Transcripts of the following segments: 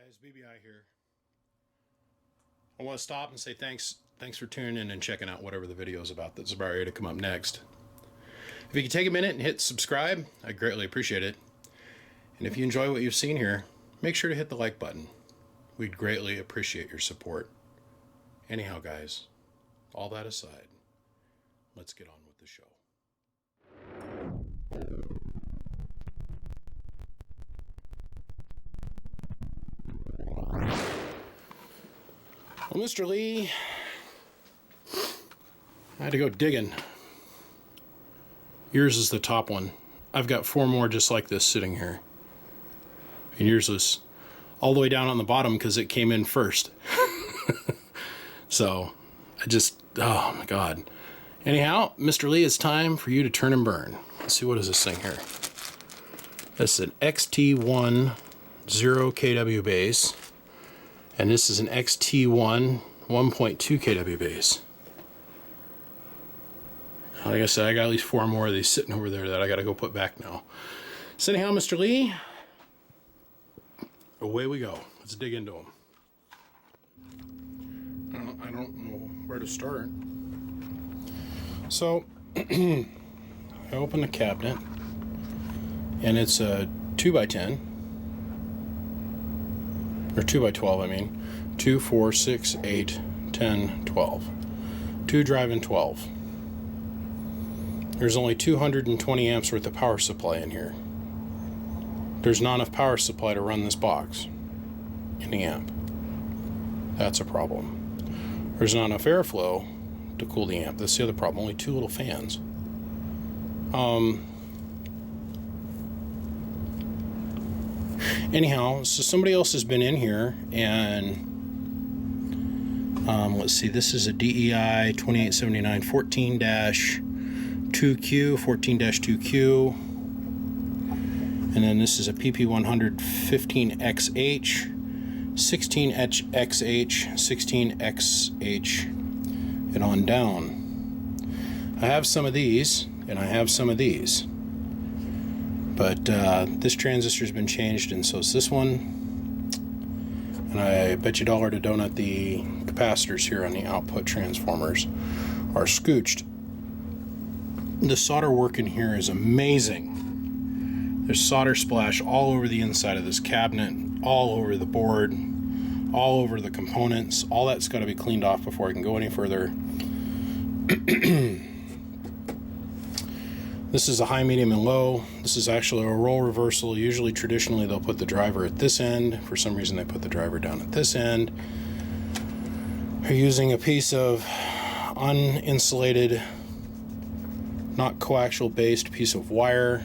guys, BBI here. I want to stop and say thanks for tuning in and checking out whatever the video is about that's about ready to come up next. If you could take a minute and hit subscribe, I'd greatly appreciate it. And if you enjoy what you've seen here, make sure to hit the like button. We'd greatly appreciate your support. Anyhow, guys, all that aside, let's get on with the show. Well, Mr. Lee, I had to go digging. Yours is the top one. I've got 4 more just like this sitting here. And yours was all the way down on the bottom because it came in first. So, oh my God. Anyhow, Mr. Lee, it's time for you to turn and burn. Let's see, what is this thing here? This is an XT1 0 kW base. And this is an XT1 1.2 kW base. Like I said, I got at least 4 more of these sitting over there that I got to go put back now. So anyhow, Mr. Lee, away we go. Let's dig into them. I don't know where to start. So, I open the cabinet, and it's a 2x10. Or 2x12, I mean. 2, 4, 6, 8, 10, 12. 2 driving 12. There's only 220 amps worth of power supply in here. There's not enough power supply to run this box in the amp. That's a problem. There's not enough airflow to cool the amp. That's the other problem. Only 2 little fans. Anyhow, so somebody else has been in here and let's see, this is a DEI 2879 14-2Q, 14-2Q, and then this is a PP100 15XH, 16XH, 16XH, and on down. I have some of these, and I have some of these. But this transistor's been changed, and so is this one. And I bet you $1 to donut the capacitors here on the output transformers are scooched. The solder work in here is amazing. There's solder splash all over the inside of this cabinet, all over the board, all over the components. All that's got to be cleaned off before I can go any further. This is a high, medium, and low. This is actually a role reversal. Usually, traditionally, they'll put the driver at this end. For some reason, they put the driver down at this end. They're using a piece of uninsulated, not coaxial-based piece of wire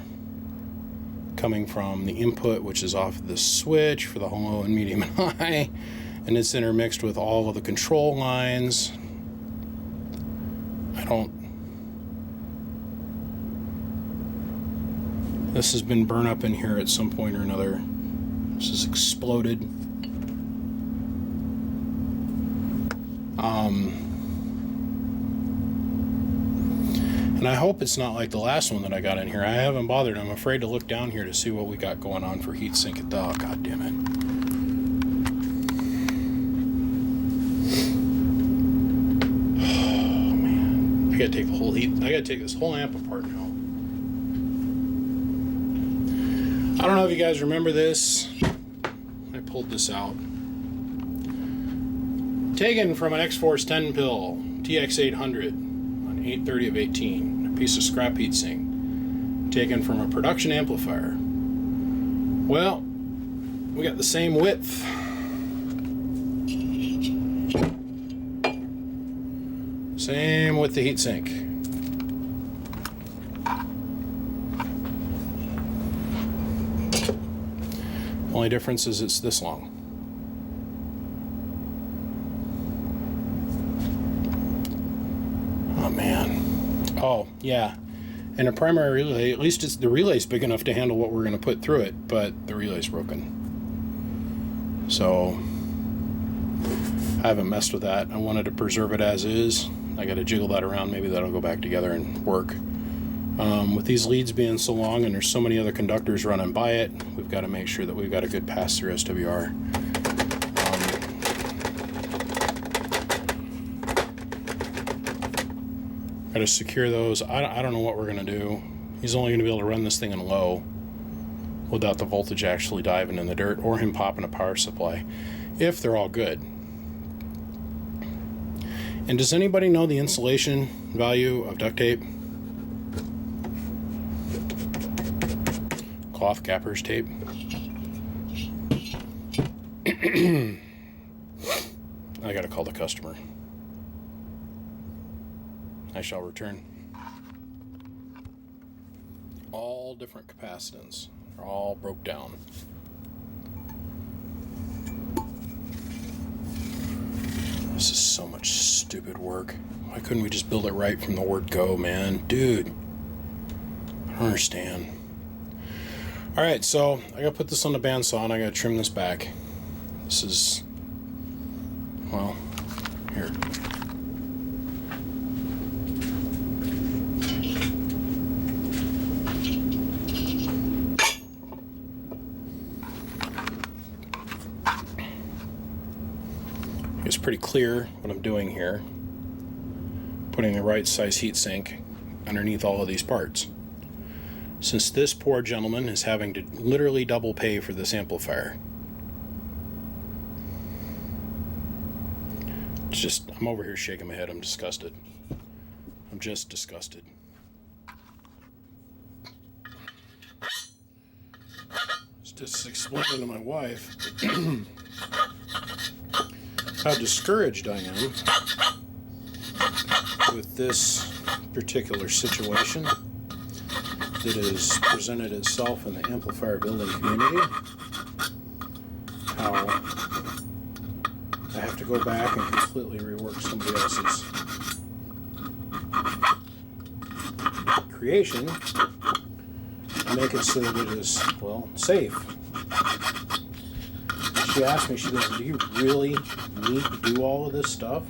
coming from the input, which is off the switch for the low and medium and high. And it's intermixed with all of the control lines. This has been burned up in here at some point or another. This has exploded. And I hope it's not like the last one that I got in here. I haven't bothered. I'm afraid to look down here to see what we got going on for heatsink at the... Oh, God damn it. Oh, man. I gotta take this whole amp apart now. I don't know if you guys remember this. I pulled this out. Taken from an xforce 10 pill TX800 on 8/30 of 18. A piece of scrap heatsink. Taken from a production amplifier. Well, we got the same width. Same with the heatsink. Only difference is it's this long. Oh man. Oh yeah. And a primary relay, at least the relay's big enough to handle what we're going to put through it, but the relay's broken. So I haven't messed with that. I wanted to preserve it as is. I got to jiggle that around. Maybe that'll go back together and work. With these leads being so long and there's so many other conductors running by it, we've got to make sure that we've got a good pass-through SWR. to secure those. I don't know what we're going to do. He's only going to be able to run this thing in low without the voltage actually diving in the dirt or him popping a power supply, if they're all good. And does anybody know the insulation value of duct tape? Cloth cappers tape. I gotta call the customer. I shall return. All different capacitance are all broke down. This is so much stupid work. Why couldn't we just build it right from the word go, man? Dude, I don't understand. Alright, so I gotta put this on the bandsaw and I gotta trim this back. This is, well, here. It's pretty clear what I'm doing here. Putting the right size heatsink underneath all of these parts. Since this poor gentleman is having to literally double pay for this amplifier. It's just, I'm over here shaking my head. I'm disgusted. I'm just disgusted. Just explaining to my wife how discouraged I am with this particular situation that has presented itself in the amplifier building community. How I have to go back and completely rework somebody else's creation and make it so that it is, well, safe. She asked me, she goes, do you really need to do all of this stuff?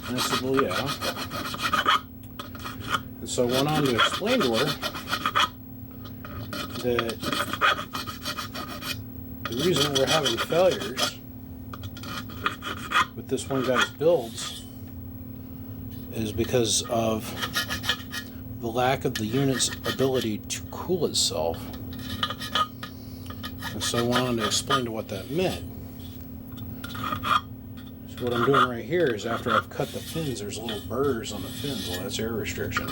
And I said, well, yeah. And so I went on to explain to her that the reason we're having failures with this one guy's builds is because of the lack of the unit's ability to cool itself. And so I went on to explain to what that meant. So what I'm doing right here is after I've cut the fins, there's little burrs on the fins. Well, that's air restriction.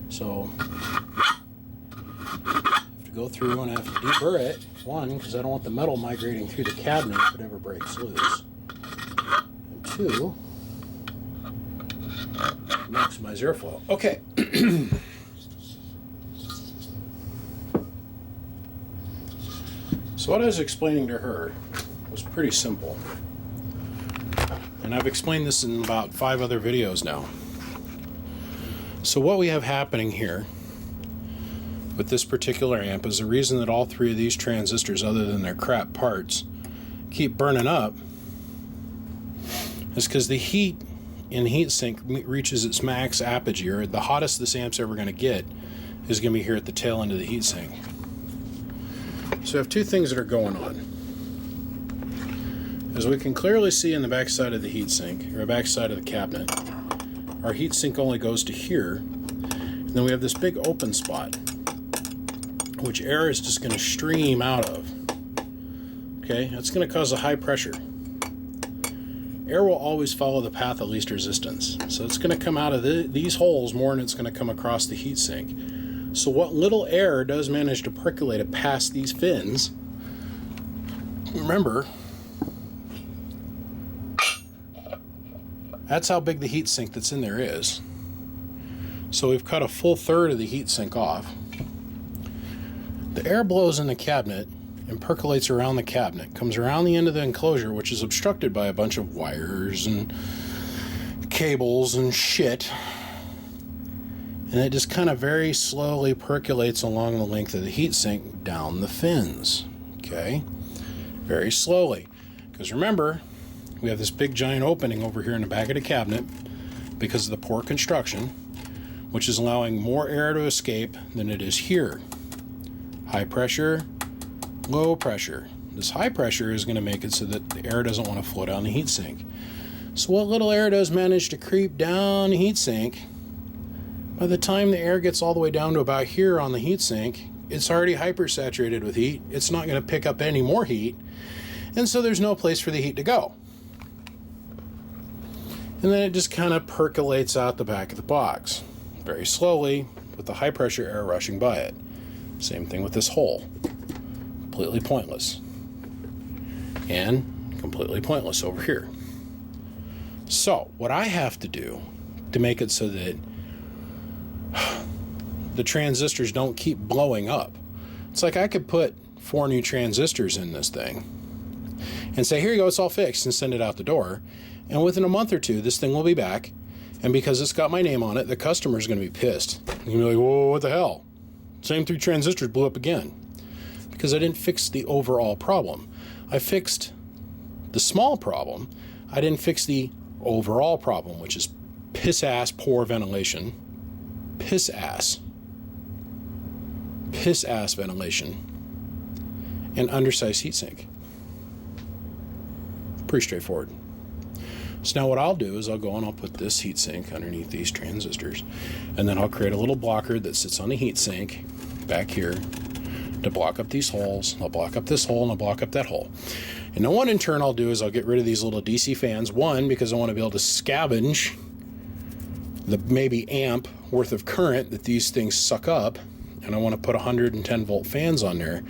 So I have to go through and I have to deburr it. One, because I don't want the metal migrating through the cabinet if it ever breaks loose. And two, maximize airflow. Okay. So what I was explaining to her was pretty simple. And I've explained this in about 5 other videos now. So what we have happening here with this particular amp is the reason that all 3 of these transistors, other than their crap parts, keep burning up is because the heat in heatsink reaches its max apogee, or the hottest this amp's ever going to get is going to be here at the tail end of the heatsink. So I have 2 things that are going on. As we can clearly see in the back side of the heatsink, or back side of the cabinet, our heatsink only goes to here. And then we have this big open spot, which air is just going to stream out of. Okay, that's going to cause a high pressure. Air will always follow the path of least resistance. So it's going to come out of these holes more than it's going to come across the heatsink. So what little air does manage to percolate it past these fins, remember, that's how big the heatsink that's in there is. So we've cut a full third of the heatsink off. The air blows in the cabinet and percolates around the cabinet, comes around the end of the enclosure, which is obstructed by a bunch of wires and cables and shit. And it just kind of very slowly percolates along the length of the heatsink down the fins. Okay? Very slowly. Because remember, we have this big giant opening over here in the back of the cabinet because of the poor construction, which is allowing more air to escape than it is here. High pressure, low pressure. This high pressure is going to make it so that the air doesn't want to flow down the heatsink. So what little air does manage to creep down the heatsink, by the time the air gets all the way down to about here on the heatsink, it's already hypersaturated with heat. It's not going to pick up any more heat, and so there's no place for the heat to go. And then it just kind of percolates out the back of the box, very slowly, with the high pressure air rushing by it. Same thing with this hole. Completely pointless. And completely pointless over here. So, what I have to do to make it so that the transistors don't keep blowing up, it's like I could put 4 new transistors in this thing and say, here you go, it's all fixed, and send it out the door. And within a month or two, this thing will be back, and because it's got my name on it, the customer's going to be pissed. You're going to be like, whoa, what the hell? Same 3 transistors blew up again. Because I didn't fix the overall problem. I fixed the small problem. I didn't fix the overall problem, which is piss-ass poor ventilation. Piss-ass ventilation. And undersized heatsink. Pretty straightforward. So now what I'll do is I'll go and I'll put this heatsink underneath these transistors, and then I'll create a little blocker that sits on the heatsink back here to block up these holes. I'll block up this hole and I'll block up that hole. And then what in turn I'll do is I'll get rid of these little DC fans. One, because I want to be able to scavenge the maybe amp worth of current that these things suck up, and I want to put 110 volt fans on there.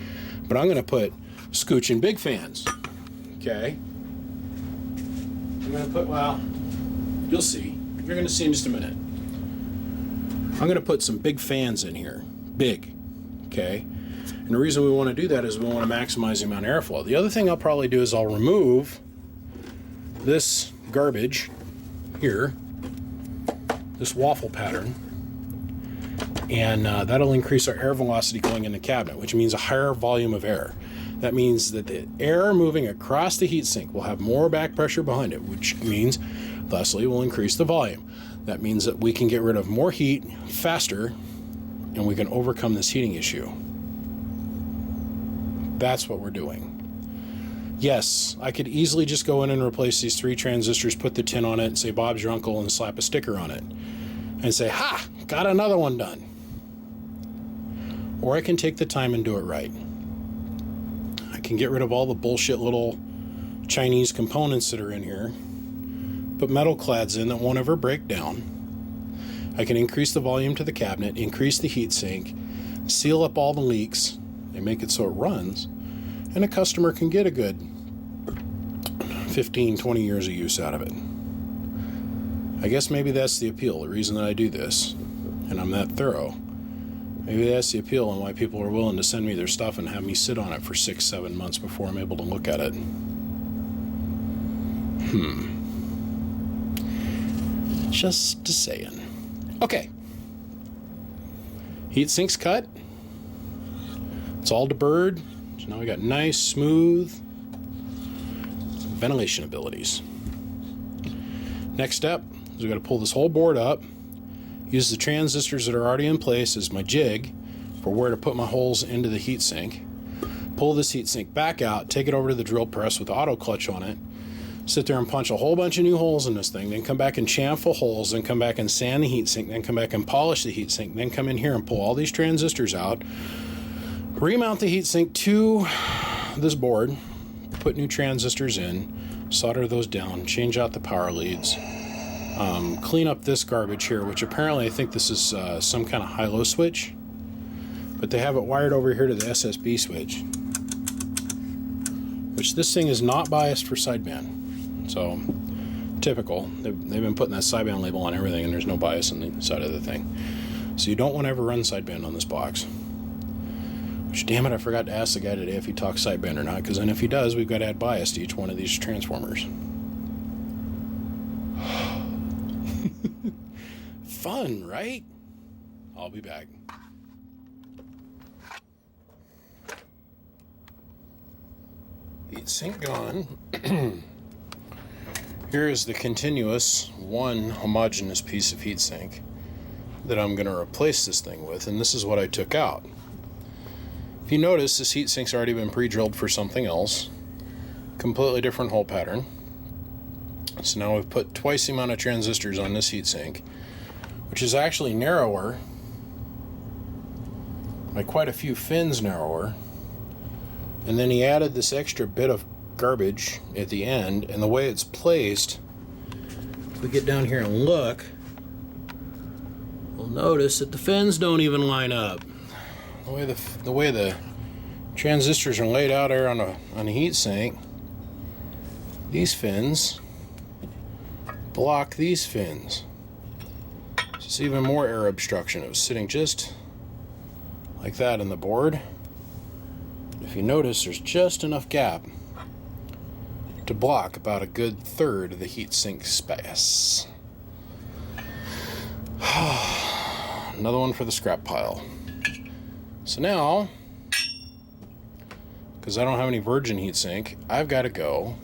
But I'm going to put scooching big fans. Okay? I'm going to put, well, you'll see. You're going to see in just a minute. I'm going to put some big fans in here. Big. Okay? And the reason we want to do that is we want to maximize the amount of airflow. The other thing I'll probably do is I'll remove this garbage here, this waffle pattern, and that'll increase our air velocity going in the cabinet, which means a higher volume of air. That means that the air moving across the heatsink will have more back pressure behind it, which means, thusly, will increase the volume. That means that we can get rid of more heat faster, and we can overcome this heating issue. That's what we're doing. Yes, I could easily just go in and replace these 3 transistors, put the tin on it, and say Bob's your uncle, and slap a sticker on it. And say, ha! Got another one done. Or I can take the time and do it right. I can get rid of all the bullshit little Chinese components that are in here, put metal clads in that won't ever break down. I can increase the volume to the cabinet, increase the heat sink, seal up all the leaks, and make it so it runs, and a customer can get a good 15, 20 years of use out of it. I guess maybe that's the appeal, the reason that I do this, and I'm that thorough. Maybe that's the appeal and why people are willing to send me their stuff and have me sit on it for 6-7 months before I'm able to look at it. Just saying. Okay. Heat sink's cut. It's all deburred. So now we got nice, smooth ventilation abilities. Next step is we got to pull this whole board up. Use the transistors that are already in place as my jig for where to put my holes into the heatsink. Pull this heatsink back out, take it over to the drill press with the auto clutch on it, sit there and punch a whole bunch of new holes in this thing, then come back and chamfer holes, then come back and sand the heatsink, then come back and polish the heatsink, then come in here and pull all these transistors out, remount the heatsink to this board, put new transistors in, solder those down, change out the power leads, clean up this garbage here, which apparently I think this is some kind of high-low switch, but they have it wired over here to the SSB switch, which this thing is not biased for sideband. So typical. They've been putting that sideband label on everything, and there's no bias on the side of the thing. So you don't want to ever run sideband on this box. Which, damn it, I forgot to ask the guy today if he talks sideband or not, because then if he does, we've got to add bias to each one of these transformers. Fun, right? I'll be back. Heatsink gone. Here is the continuous one homogeneous piece of heatsink that I'm going to replace this thing with, and this is what I took out. If you notice, this heatsink's already been pre-drilled for something else. Completely different hole pattern. So now we've put twice the amount of transistors on this heatsink, which is actually narrower, by quite a few fins narrower. And then he added this extra bit of garbage at the end, and the way it's placed, if we get down here and look, we'll notice that the fins don't even line up. The way the transistors are laid out here on a heatsink, these fins block these fins. So it's even more air obstruction. It was sitting just like that in the board. If you notice, there's just enough gap to block about a good third of the heatsink space. Another one for the scrap pile. So now, because I don't have any virgin heatsink, I've got to go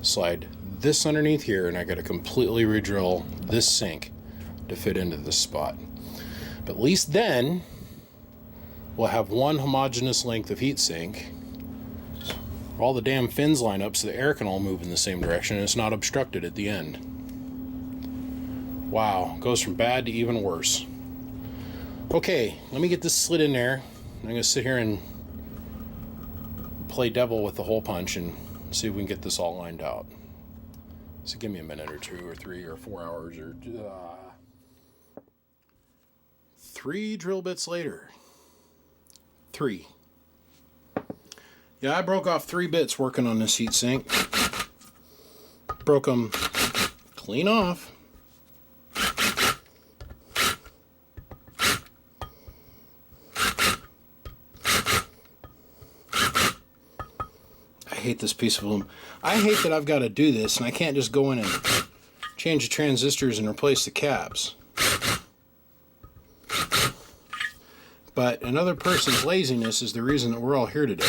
slide this underneath here, and I got to completely re-drill this sink to fit into this spot. But at least then we'll have one homogeneous length of heatsink. All the damn fins line up so the air can all move in the same direction and it's not obstructed at the end. Wow, goes from bad to even worse. Okay, let me get this slid in there. I'm going to sit here and play devil with the hole punch and see if we can get this all lined out. So give me a minute or 2 or 3 or 4 hours or 3 drill bits later. 3. Yeah, I broke off 3 bits working on this heatsink. Broke them clean off. I hate this piece of aluminum. I hate that I've got to do this and I can't just go in and change the transistors and replace the caps. But another person's laziness is the reason that we're all here today.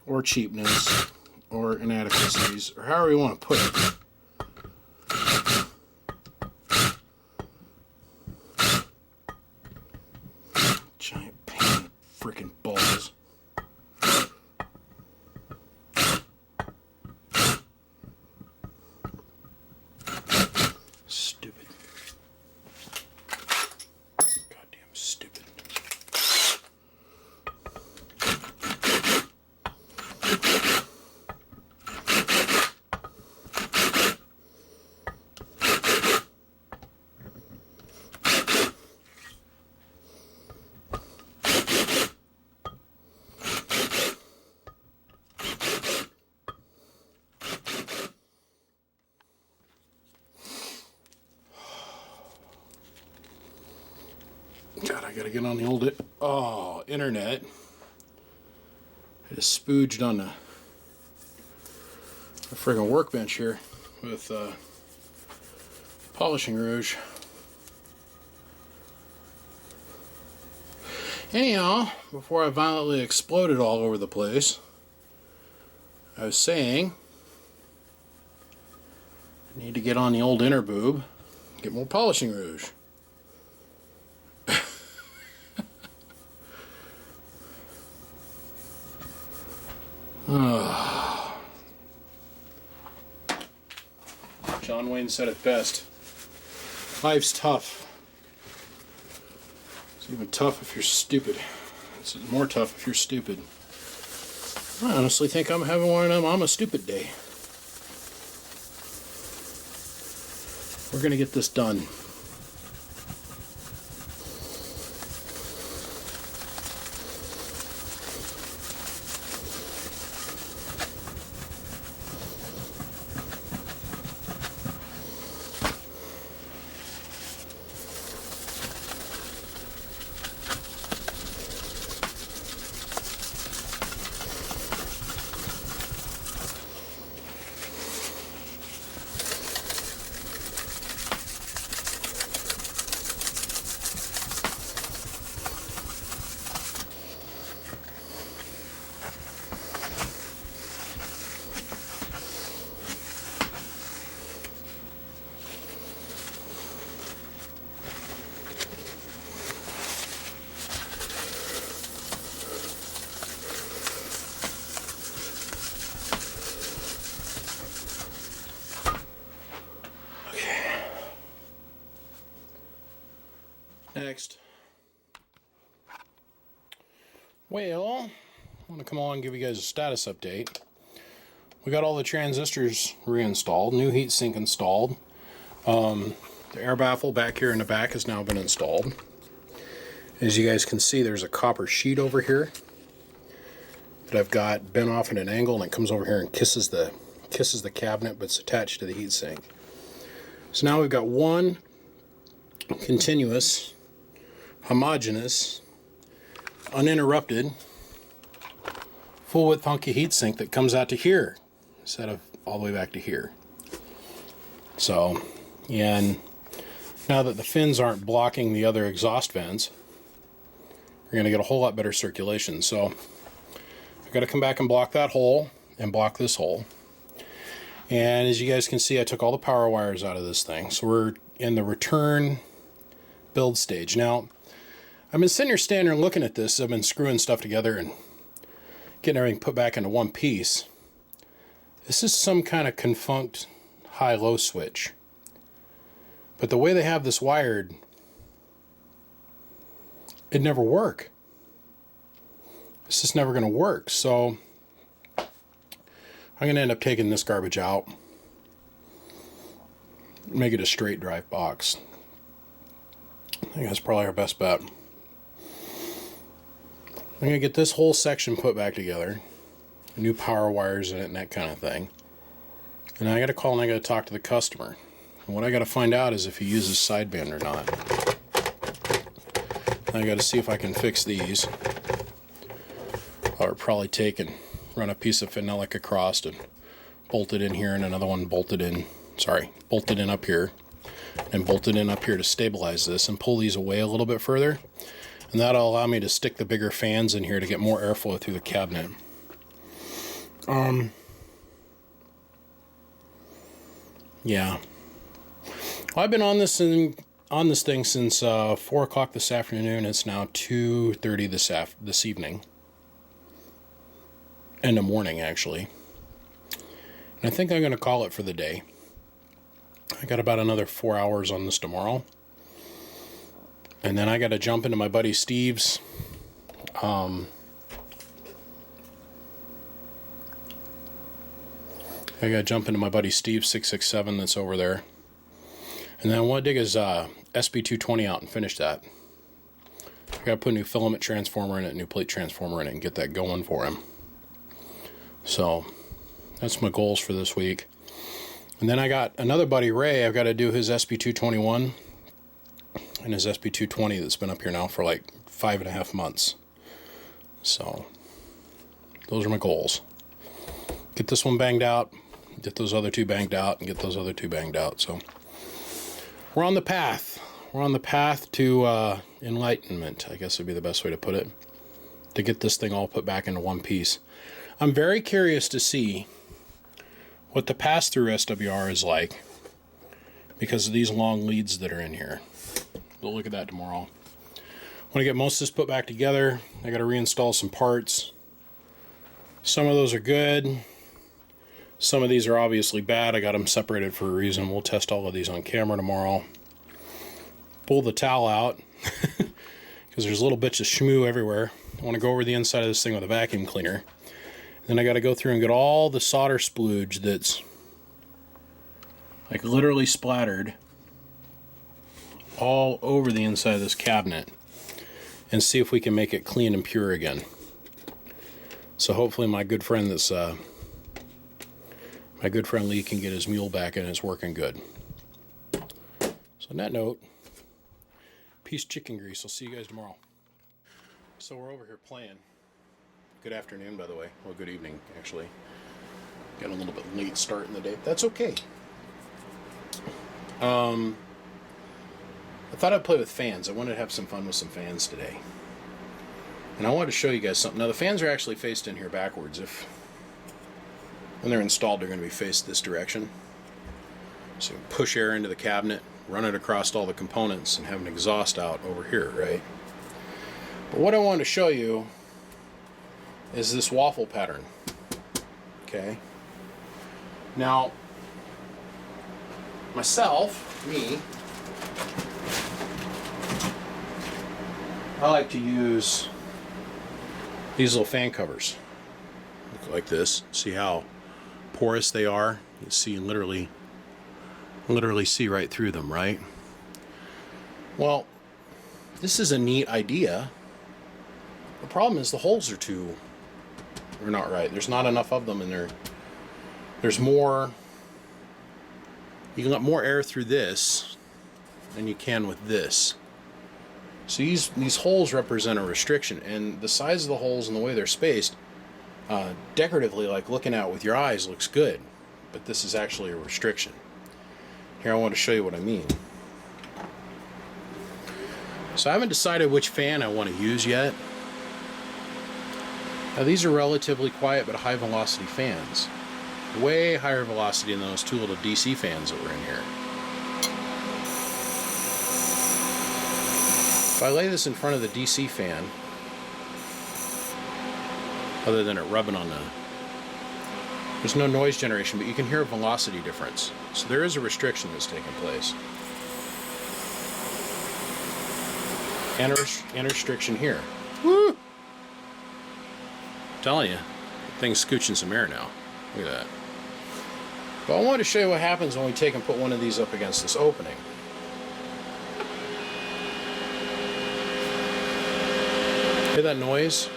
Or cheapness, or inadequacies, or however you want to put it. Giant pain in the freaking balls. Stupid. Goddamn stupid. God, I gotta get on the old internet. I just spooged on the friggin' workbench here with polishing rouge. Anyhow, before I violently exploded all over the place, I was saying I need to get on the old inner boob, get more polishing rouge. John Wayne said it best. Life's tough. It's even tough if you're stupid. It's more tough if you're stupid. I honestly think I'm having one of them I'm a stupid day. We're gonna get this done. Next. Well, I want to come along and give you guys a status update. We got all the transistors reinstalled, new heatsink installed. The air baffle back here in the back has now been installed. As you guys can see, there's a copper sheet over here that I've got bent off at an angle, and it comes over here and kisses the cabinet, but it's attached to the heatsink. So now we've got one continuous, homogeneous, uninterrupted, full width hunky heatsink that comes out to here instead of all the way back to here. So, and now that the fins aren't blocking the other exhaust vents, we're going to get a whole lot better circulation. So I've got to come back and block that hole and block this hole. And as you guys can see, I took all the power wires out of this thing. So we're in the return build stage. Now, I've been sitting here standing and looking at this. I've been screwing stuff together and getting everything put back into one piece. This is some kind of confunct high-low switch. But the way they have this wired, it'd never work. It's just never going to work. So I'm going to end up taking this garbage out, make it a straight drive box. I think that's probably our best bet. I'm going to get this whole section put back together, new power wires in it and that kind of thing. And I got to call and I got to talk to the customer. And what I got to find out is if he uses sideband or not. I got to see if I can fix these. Or probably take and run a piece of phenolic across and bolt it in here, and another one bolted in up here, and bolted in up here to stabilize this, and pull these away a little bit further. And that'll allow me to stick the bigger fans in here to get more airflow through the cabinet. Yeah. Well, I've been on this thing since 4 o'clock this afternoon. It's now 2:30 this evening. In the morning, actually. And I think I'm going to call it for the day. I got about another 4 hours on this tomorrow. And then I got to jump into my buddy Steve's. I got to jump into my buddy Steve's 667 that's over there. And then I want to dig his SB220 out and finish that. I got to put a new filament transformer in it, a new plate transformer in it, and get that going for him. So that's my goals for this week. And then I got another buddy, Ray. I've got to do his SB221 and his SB220 that's been up here now for like 5.5 months. So those are my goals. Get this one banged out, get those other two banged out, and get those other two banged out. So we're on the path. We're on the path to enlightenment, I guess would be the best way to put it, to get this thing all put back into one piece. I'm very curious to see what the pass-through SWR is like because of these long leads that are in here. We'll look at that tomorrow. I want to get most of this put back together. I got to reinstall some parts. Some of those are good. Some of these are obviously bad. I got them separated for a reason. We'll test all of these on camera tomorrow. Pull the towel out because there's little bits of schmoo everywhere. I want to go over the inside of this thing with a vacuum cleaner. Then I got to go through and get all the solder splooge that's like literally splattered all over the inside of this cabinet and see if we can make it clean and pure again. So hopefully my good friend Lee can get his mule back and it's working good. So on that note, peace chicken grease. I'll see you guys tomorrow. So we're over here playing. Good afternoon, by the way. Well, good evening, actually. Got a little bit late start in the day. That's okay. I thought I'd play with fans. I wanted to have some fun with some fans today. And I wanted to show you guys something. Now, the fans are actually faced in here backwards. When they're installed, they're going to be faced this direction. So you push air into the cabinet, run it across all the components, and have an exhaust out over here, right? But what I wanted to show you is this waffle pattern. Okay. Now, me, I like to use these little fan covers. Look like this. See how porous they are? You see, literally see right through them, right? Well, this is a neat idea. The problem is the holes are not right. There's not enough of them in there. There's more. You can let more air through this than you can with this. So these holes represent a restriction, and the size of the holes and the way they're spaced, decoratively, like looking out with your eyes, looks good, but this is actually a restriction. Here, I want to show you what I mean. So I haven't decided which fan I want to use yet. Now these are relatively quiet but high velocity fans. Way higher velocity than those two little DC fans that were in here. If I lay this in front of the DC fan, other than it rubbing on there's no noise generation, but you can hear a velocity difference. So there is a restriction that's taking place. And a restriction here. Woo! I'm telling you, the thing's scooching some air now. Look at that. But I wanted to show you what happens when we take and put one of these up against this opening. Hear that noise?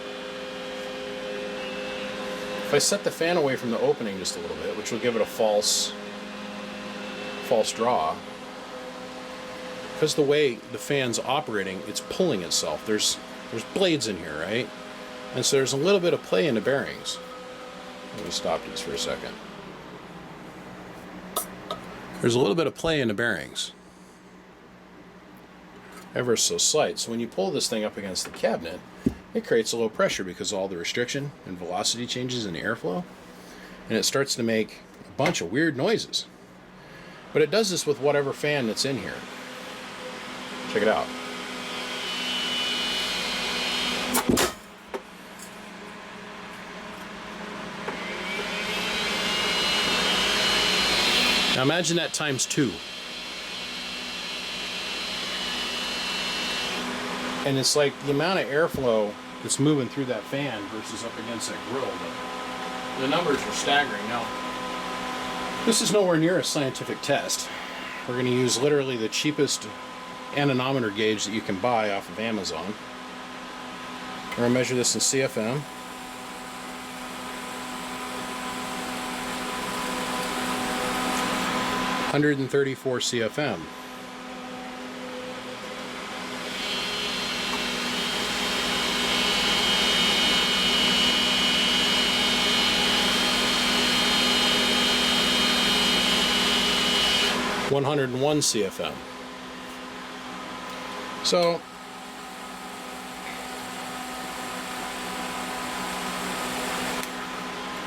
If I set the fan away from the opening just a little bit, which will give it a false draw, because the way the fan's operating, it's pulling itself. There's blades in here, right? And so there's a little bit of play in the bearings. Let me stop these for a second. There's a little bit of play in the bearings. Ever so slight. So when you pull this thing up against the cabinet, it creates a low pressure because of all the restriction and velocity changes in the airflow. And it starts to make a bunch of weird noises. But it does this with whatever fan that's in here. Check it out. Now imagine that times 2. And it's like the amount of airflow that's moving through that fan versus up against that grill. The numbers are staggering. Now, this is nowhere near a scientific test. We're going to use literally the cheapest anemometer gauge that you can buy off of Amazon. We're going to measure this in CFM. .134 CFM. .101 CFM. So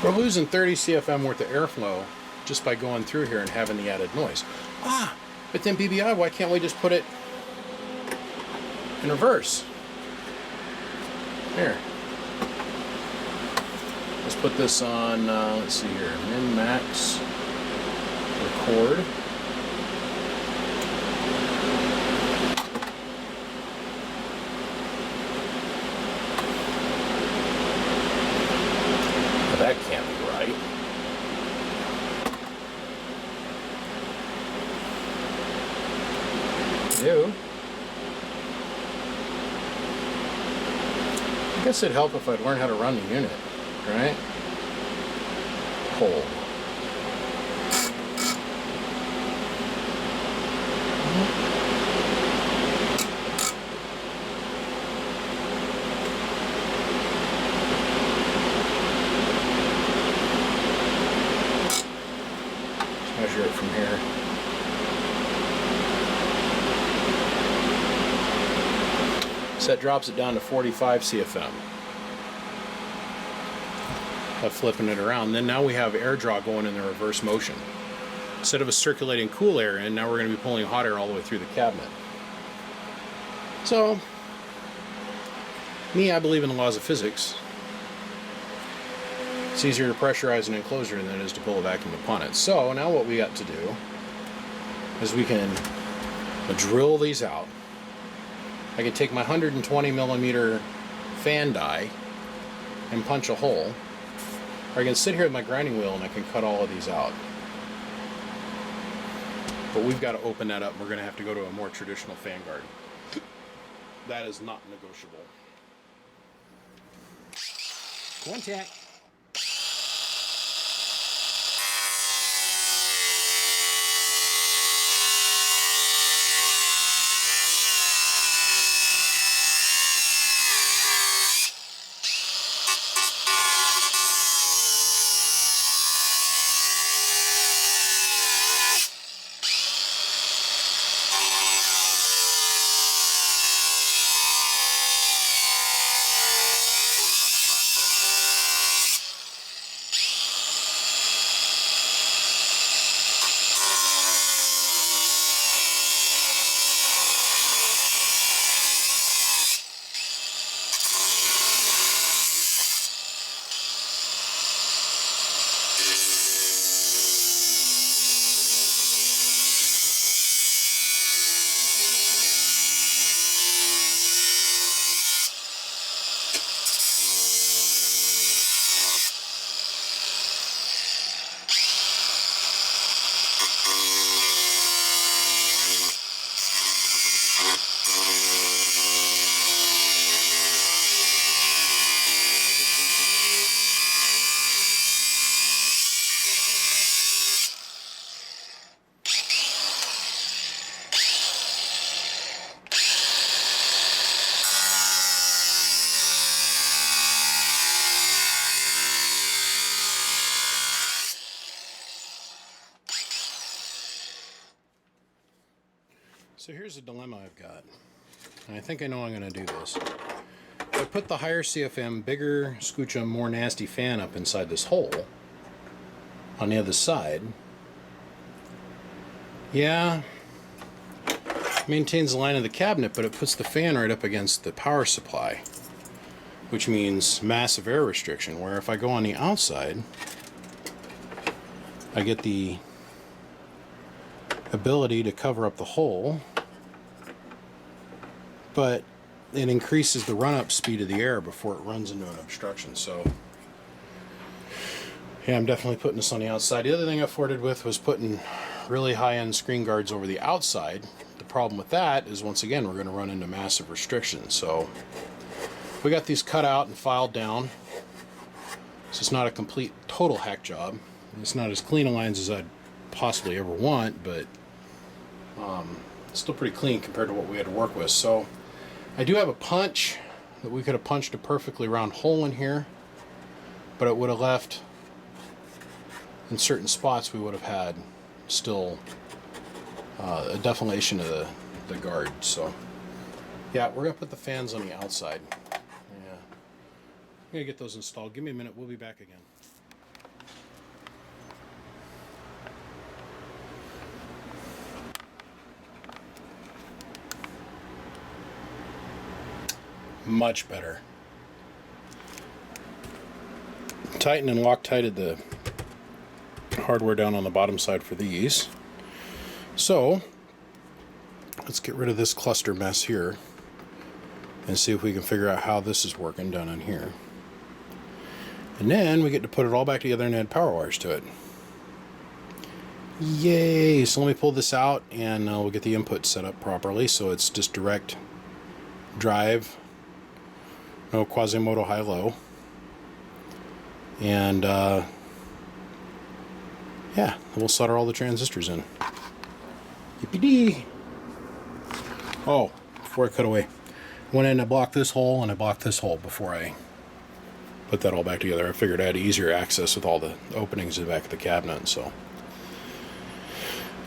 we're losing 30 CFM worth of airflow just by going through here and having the added noise. But then BBI, why can't we just put it in reverse? Here. Let's put this on, let's see here, min, max, record. That can't be right. Ew. I guess it'd help if I'd learn how to run the unit, right? Hold. Measure it from here. So that drops it down to 45 CFM. By flipping it around. Then now we have air draw going in the reverse motion. Instead of a circulating cool air in, now we're going to be pulling hot air all the way through the cabinet. So, me, I believe in the laws of physics. It's easier to pressurize an enclosure than it is to pull a vacuum upon it. So now what we got to do is we can drill these out I can take my 120 millimeter fan die and punch a hole, or I can sit here with my grinding wheel and I can cut all of these out. But we've got to open that up. We're going to have to go to a more traditional fan guard. That is not negotiable. Contact. So here's a dilemma I've got, and I think I know I'm going to do this. I put the higher CFM, bigger, scoochum, more nasty fan up inside this hole on the other side. Yeah, maintains the line of the cabinet, but it puts the fan right up against the power supply, which means massive air restriction, where if I go on the outside, I get the ability to cover up the hole, but it increases the run-up speed of the air before it runs into an obstruction. So yeah, I'm definitely putting this on the outside. The other thing I flirted with was putting really high-end screen guards over the outside. The problem with that is, once again, we're going to run into massive restrictions. So we got these cut out and filed down. So it's not a complete total hack job. It's not as clean a lines as I'd possibly ever want, but it's still pretty clean compared to what we had to work with. So I do have a punch that we could have punched a perfectly round hole in here, but it would have left, in certain spots, we would have had still a deflation of the guard. So yeah, we're gonna put the fans on the outside. Yeah, I'm gonna get those installed. Give me a minute, we'll be back again. Much better. Tighten and Loctited the hardware down on the bottom side for these. So let's get rid of this cluster mess here and see if we can figure out how this is working down in here. And then we get to put it all back together and add power wires to it. Yay! So let me pull this out and we'll get the input set up properly so it's just direct drive, no Quasimodo high-low. And yeah, we'll solder all the transistors in. Yippee-dee! Oh, before I cut away, I went in and I blocked this hole and I blocked this hole before I put that all back together. I figured I had easier access with all the openings in the back of the cabinet. So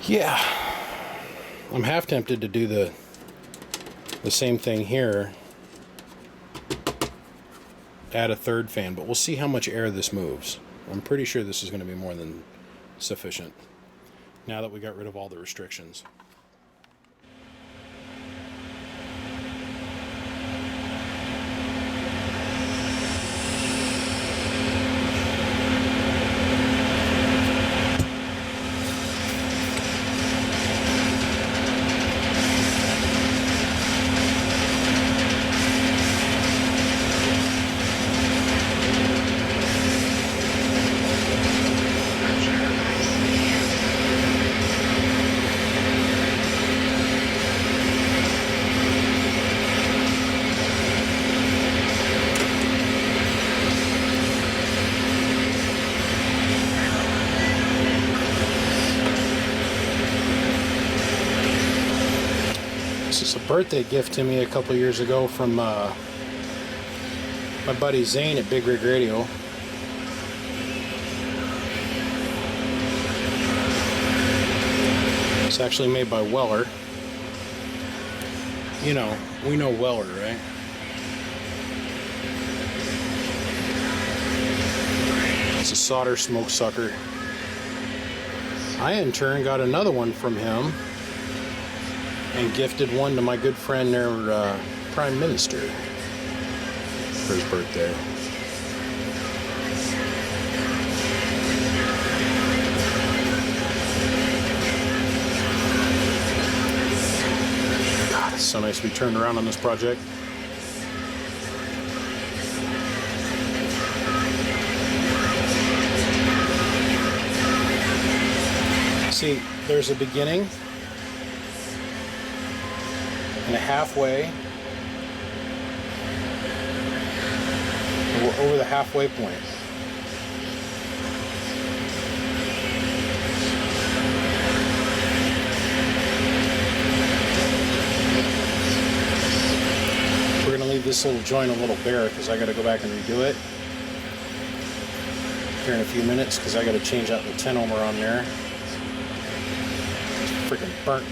yeah, I'm half tempted to do the same thing here, add a third fan, but we'll see how much air this moves. I'm pretty sure this is going to be more than sufficient now that we got rid of all the restrictions. It's a birthday gift to me a couple years ago from my buddy Zane at Big Rig Radio. It's actually made by Weller. You know, we know Weller, right? It's a solder smoke sucker. I in turn got another one from him and gifted one to my good friend, their Prime Minister, for his birthday. God, it's so nice to be turned around on this project. See, there's a beginning and a halfway. We're over the halfway point. We're going to leave this little joint a little bare because I got to go back and redo it here in a few minutes because I got to change out the 10 ohmer on there. Freaking burnt.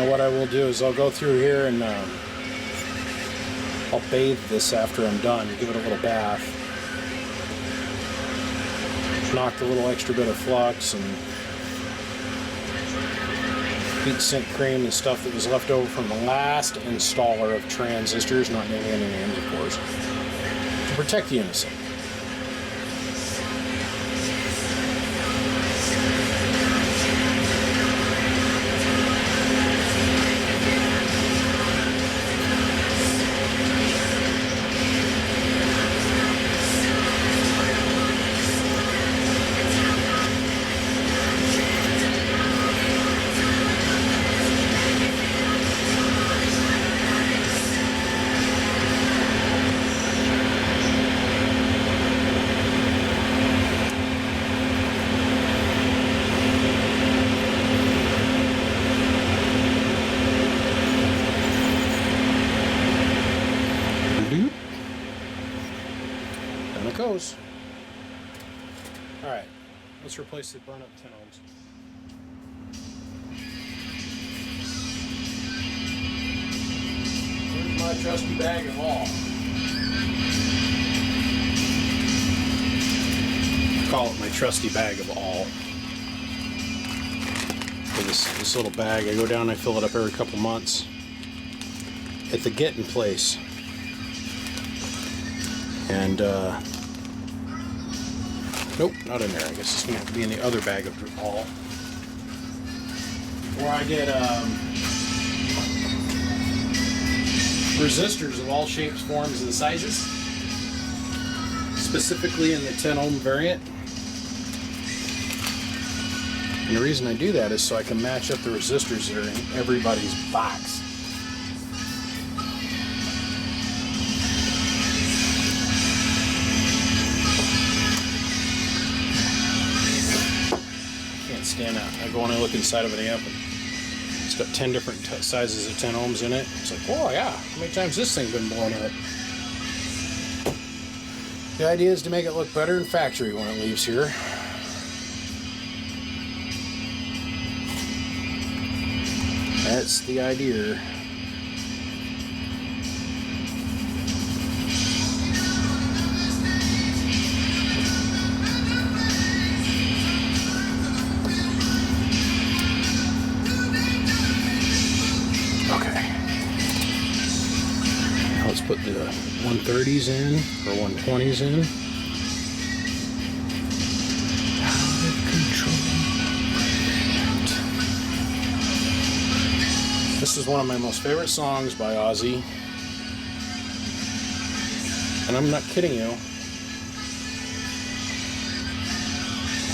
What I will do is I'll go through here and I'll bathe this after I'm done, give it a little bath, knock a little extra bit of flux and heatsink cream and stuff that was left over from the last installer of transistors, not naming any names of course, to protect the innocent. Down it goes. Alright, let's replace the burn up 10 ohms. Here's my trusty bag of all. Call it my trusty bag of all. For this little bag, I go down and I fill it up every couple months at the getting place. And nope, not in there. I guess it's gonna have to be in the other bag of all. Where I get resistors of all shapes, forms, and sizes, specifically in the 10 ohm variant. And the reason I do that is so I can match up the resistors that are in everybody's box. Stand out. I go and I look inside of an amp and it's got 10 different sizes of 10 ohms in it. It's like, oh yeah, how many times this thing been blown up? The idea is to make it look better in factory when it leaves here. That's the idea. Put the 130s in or 120s in. Out of control. This is one of my most favorite songs by Ozzy, and I'm not kidding you.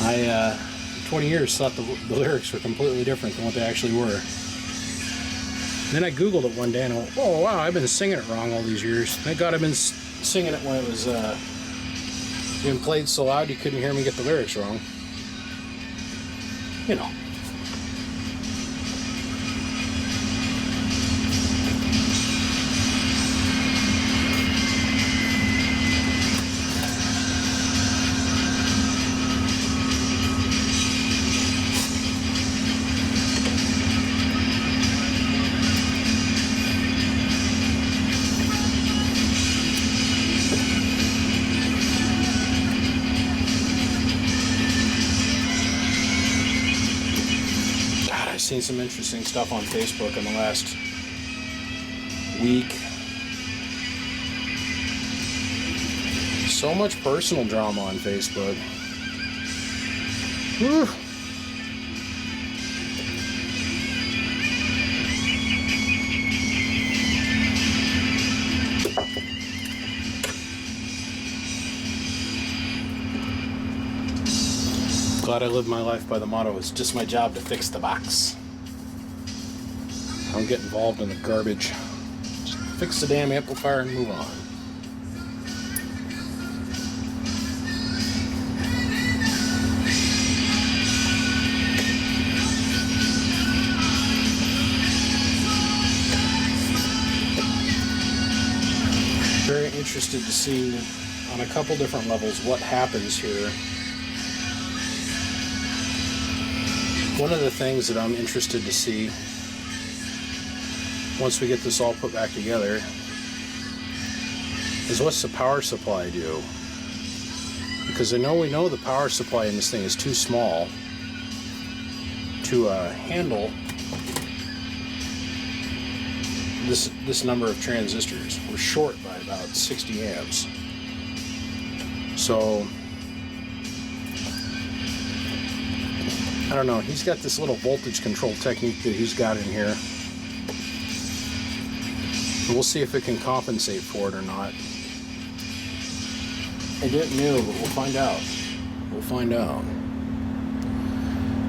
I 20 years thought the lyrics were completely different than what they actually were. Then I Googled it one day and I went, oh wow, I've been singing it wrong all these years. Thank God I've been singing it when it was being played so loud you couldn't hear me get the lyrics wrong. You know. Seen some interesting stuff on Facebook in the last week. So much personal drama on Facebook. Whew. Glad I live my life by the motto, it's just my job to fix the box. I don't get involved in the garbage. Just fix the damn amplifier and move on. Very interested to see on a couple different levels what happens here. One of the things that I'm interested to see once we get this all put back together is what's the power supply do? Because we know the power supply in this thing is too small to handle this number of transistors. We're short by about 60 amps. So I don't know, he's got this little voltage control technique that he's got in here. We'll see if it can compensate for it or not. I didn't know, but we'll find out. We'll find out.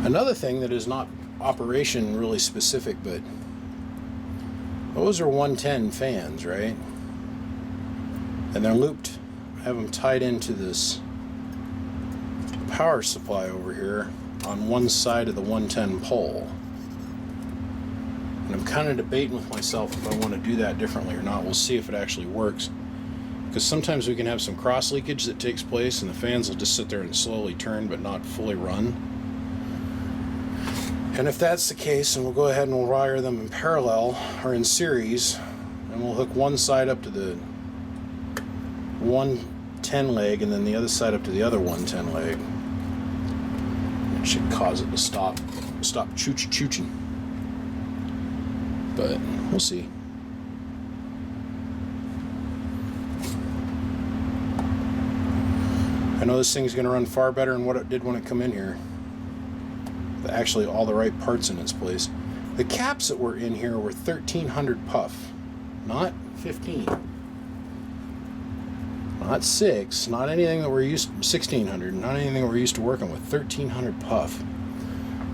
Another thing that is not operation really specific, but those are 110 fans, right? And they're looped. I have them tied into this power supply over here on one side of the 110 pole. And I'm kind of debating with myself if I want to do that differently or not. We'll see if it actually works. Because sometimes we can have some cross leakage that takes place and the fans will just sit there and slowly turn but not fully run. And if that's the case, then we'll go ahead and we'll wire them in parallel or in series, and we'll hook one side up to the 110 leg and then the other side up to the other 110 leg. It should cause it to stop chooching. But we'll see. I know this thing's going to run far better than what it did when it come in here. Actually, all the right parts in its place. The caps that were in here were 1300 puff, not 15, not 6, not anything that we're used to, 1600, not anything we're used to working with. 1300 puff.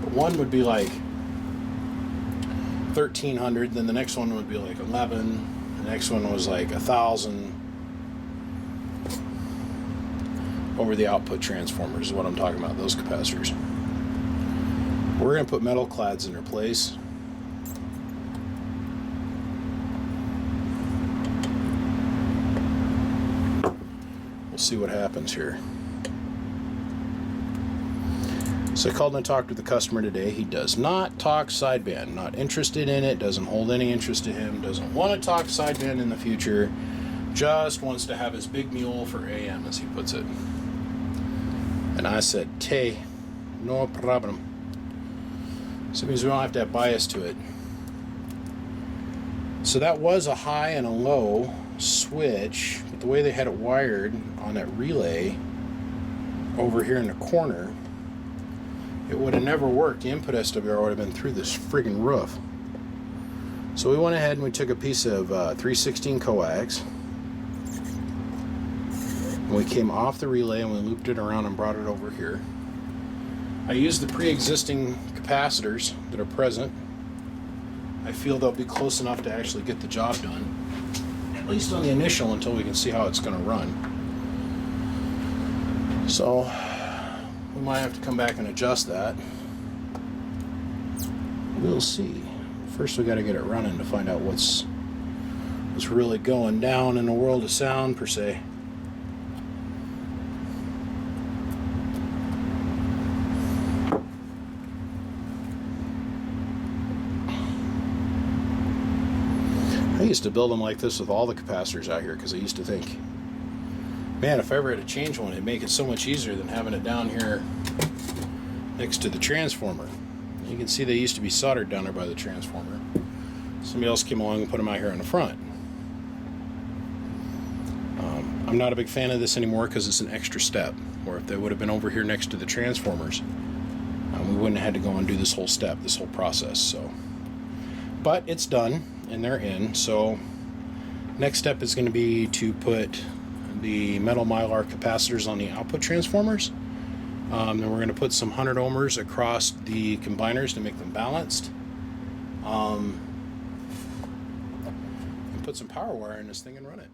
But one would be like 1300, then the next one would be like 11, the next one was like 1000. Over the output transformers is what I'm talking about, those capacitors. We're going to put metal clads in their place. We'll We'll see what happens here. So I called and talked with the customer today. He does not talk sideband, not interested in it, doesn't hold any interest to him, doesn't want to talk sideband in the future, just wants to have his big mule for AM, as he puts it. And I said, "Tay, no problem." So it means we don't have to have bias to it. So that was a high and a low switch, but the way they had it wired on that relay over here in the corner, it would have never worked. The input SWR would have been through this friggin' roof. So we went ahead and we took a piece of 316 coax. And we came off the relay and we looped it around and brought it over here. I used the pre-existing capacitors that are present. I feel they'll be close enough to actually get the job done, at least on the initial, until we can see how it's going to run. So we might have to come back and adjust that. We'll see. First we got to get it running to find out what's really going down in the world of sound per se. I used to build them like this with all the capacitors out here because I used to think, man, if I ever had to change one, it'd make it so much easier than having it down here next to the transformer. You can see they used to be soldered down there by the transformer. Somebody else came along and put them out here in the front. I'm not a big fan of this anymore because it's an extra step. Or if they would have been over here next to the transformers, we wouldn't have had to go and do this whole step, this whole process. So, but it's done and they're in. So next step is going to be to put the metal mylar capacitors on the output transformers. Then we're going to put some 100 ohmers across the combiners to make them balanced. And put some power wire in this thing and run it.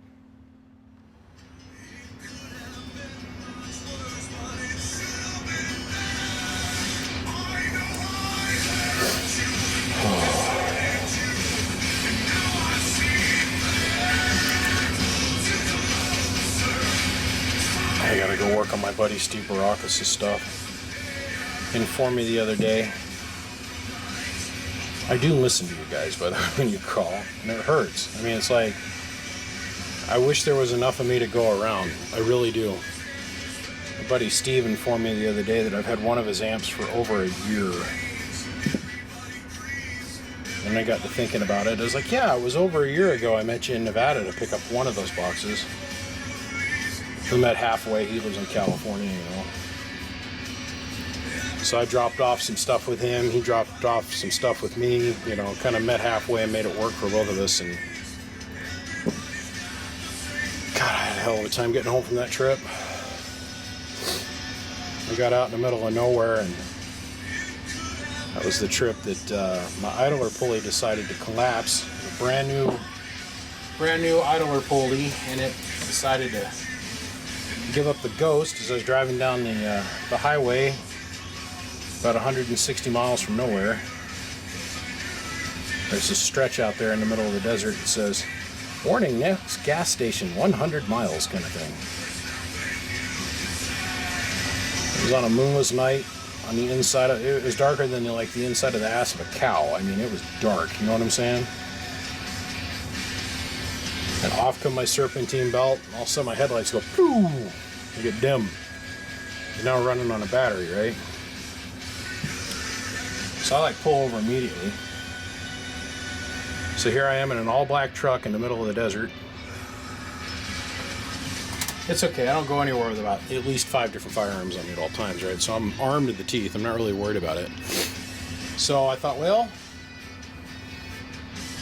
I gotta go work on my buddy Steve Barakis' stuff. He informed me the other day. I do listen to you guys, by the way, when you call, and it hurts. I mean, it's like, I wish there was enough of me to go around. I really do. My buddy Steve informed me the other day that I've had one of his amps for over a year. And I got to thinking about it. I was like, yeah, it was over a year ago I met you in Nevada to pick up one of those boxes. We met halfway. He lives in California, you know. So I dropped off some stuff with him. He dropped off some stuff with me. You know, kind of met halfway and made it work for both of us. And God, I had a hell of a time getting home from that trip. We got out in the middle of nowhere, and that was the trip that my idler pulley decided to collapse. A brand new idler pulley, and it decided to give up the ghost as I was driving down the highway about 160 miles from nowhere. There's a stretch out there in the middle of the desert that says, "Warning, next gas station 100 miles," kind of thing. It was on a moonless night on the inside of it. Was darker than like the inside of the ass of a cow. I mean, it was dark, you know what I'm saying? And off come my serpentine belt, and all of a sudden my headlights go pooh, they get dim. You're now running on a battery, right? So I like pull over immediately. So here I am in an all-black truck in the middle of the desert. It's okay, I don't go anywhere with about at least 5 different firearms on me at all times, right? So I'm armed to the teeth, I'm not really worried about it. So I thought, well,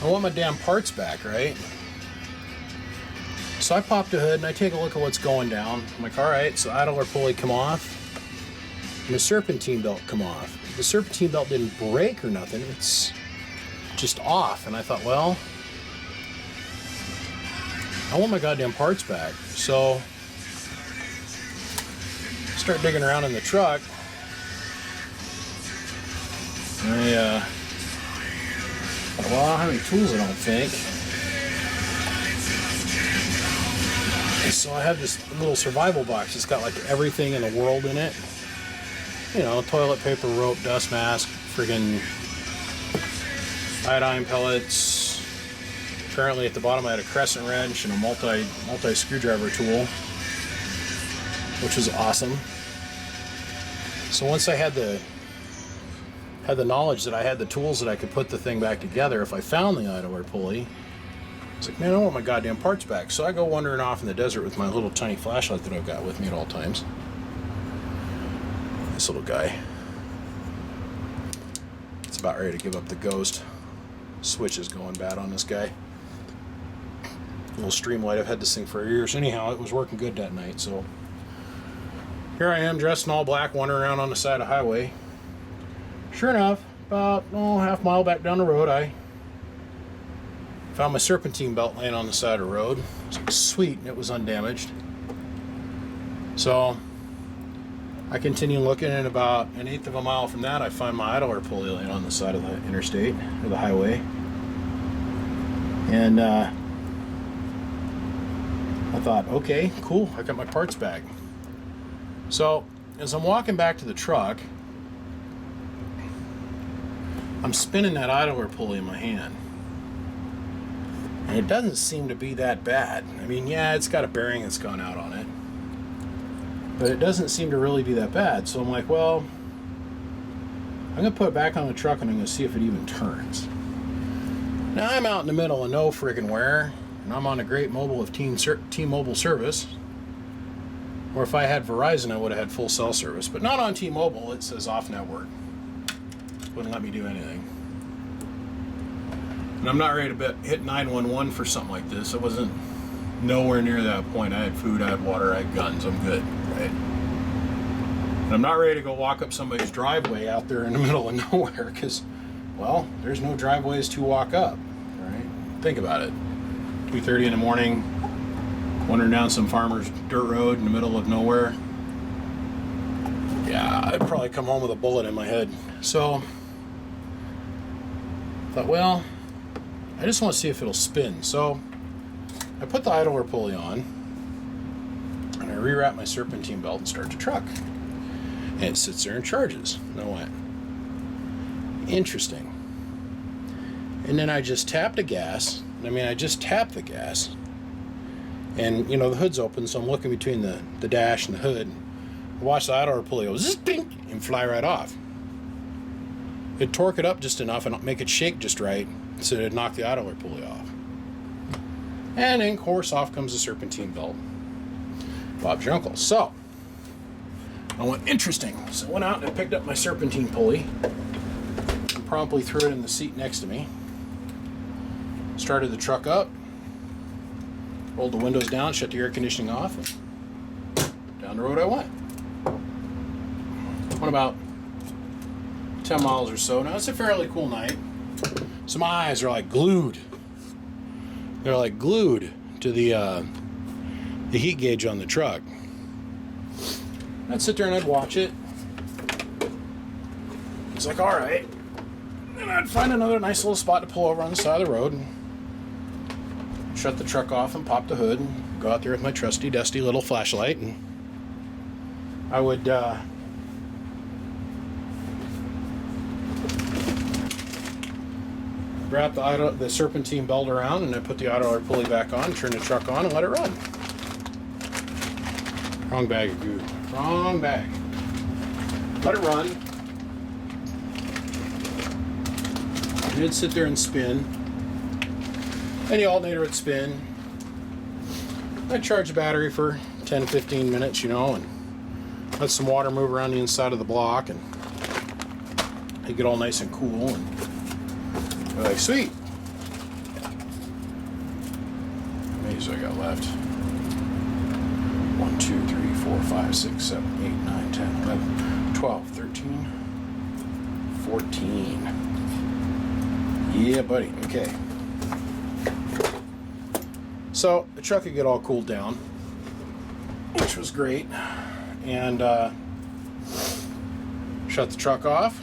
I want my damn parts back, right? So I pop the hood and I take a look at what's going down. I'm like, all right, so idler pulley come off, and the serpentine belt come off. The serpentine belt didn't break or nothing, it's just off. And I thought, well, I want my goddamn parts back. So I start digging around in the truck. I thought, well, I don't have any tools, I don't think. So I have this little survival box. It's got like everything in the world in it. You know, toilet paper, rope, dust mask, friggin' iodine pellets. Apparently at the bottom I had a crescent wrench and a multi screwdriver tool, which was awesome. So once I had the knowledge that I had the tools that I could put the thing back together, if I found the idler pulley, it's like, man, I want my goddamn parts back. So I go wandering off in the desert with my little tiny flashlight that I've got with me at all times. This little guy. It's about ready to give up the ghost. Switch is going bad on this guy. Little stream light. I've had this thing for years. Anyhow, it was working good that night. So here I am, dressed in all black, wandering around on the side of the highway. Sure enough, about half mile back down the road, I found my serpentine belt laying on the side of the road. It's like, sweet, and it was undamaged. So I continue looking, and about an eighth of a mile from that, I find my idler pulley laying on the side of the interstate, or the highway. And I thought, okay, cool, I got my parts back. So as I'm walking back to the truck, I'm spinning that idler pulley in my hand. And it doesn't seem to be that bad. I mean, yeah, it's got a bearing that's gone out on it, but it doesn't seem to really be that bad. So I'm like, well, I'm going to put it back on the truck and I'm going to see if it even turns. Now I'm out in the middle of no friggin' where, and I'm on a great mobile of T-Mobile service. Or if I had Verizon, I would have had full cell service, but not on T-Mobile. It says off network. Wouldn't let me do anything. And I'm not ready to hit 911 for something like this. I wasn't nowhere near that point. I had food, I had water, I had guns. I'm good, right? And I'm not ready to go walk up somebody's driveway out there in the middle of nowhere because, well, there's no driveways to walk up, right? Think about it. 2:30 in the morning, wandering down some farmer's dirt road in the middle of nowhere. Yeah, I'd probably come home with a bullet in my head. So I thought, well, I just want to see if it'll spin. So I put the idler pulley on and I rewrap my serpentine belt and start the truck. And it sits there and charges. And I went, interesting. And then I just tapped the gas. I just tapped the gas. And, you know, the hood's open, so I'm looking between the dash and the hood. I watch the idler pulley go zzz, bing, and fly right off. It'd torque it up just enough and make it shake just right so it'd knock the idler pulley off. And then, of course, off comes the serpentine belt. Bob's your uncle. So I went, interesting. So I went out and I picked up my serpentine pulley and promptly threw it in the seat next to me. Started the truck up, rolled the windows down, shut the air conditioning off, and down the road I went. Went about 10 miles or so. Now it's a fairly cool night. So my eyes are like glued. They're like glued to the heat gauge on the truck. I'd sit there and I'd watch it. It's like, all right. And I'd find another nice little spot to pull over on the side of the road and shut the truck off and pop the hood and go out there with my trusty, dusty little flashlight, and I would wrap the serpentine belt around, and I put the idler pulley back on, turn the truck on, and let it run. Wrong bag of goo. Wrong bag. Let it run. And it'd sit there and spin. And the alternator would spin. I'd charge the battery for 10 to 15 minutes, you know, and let some water move around the inside of the block, and it'd get all nice and cool, and be like, sweet. How many do I got left? 1, 2, 3, 4, 5, 6, 7, 8, 9, 10, 11, 12, 13, 14. Yeah, buddy. Okay. So the truck could get all cooled down, which was great, and shut the truck off.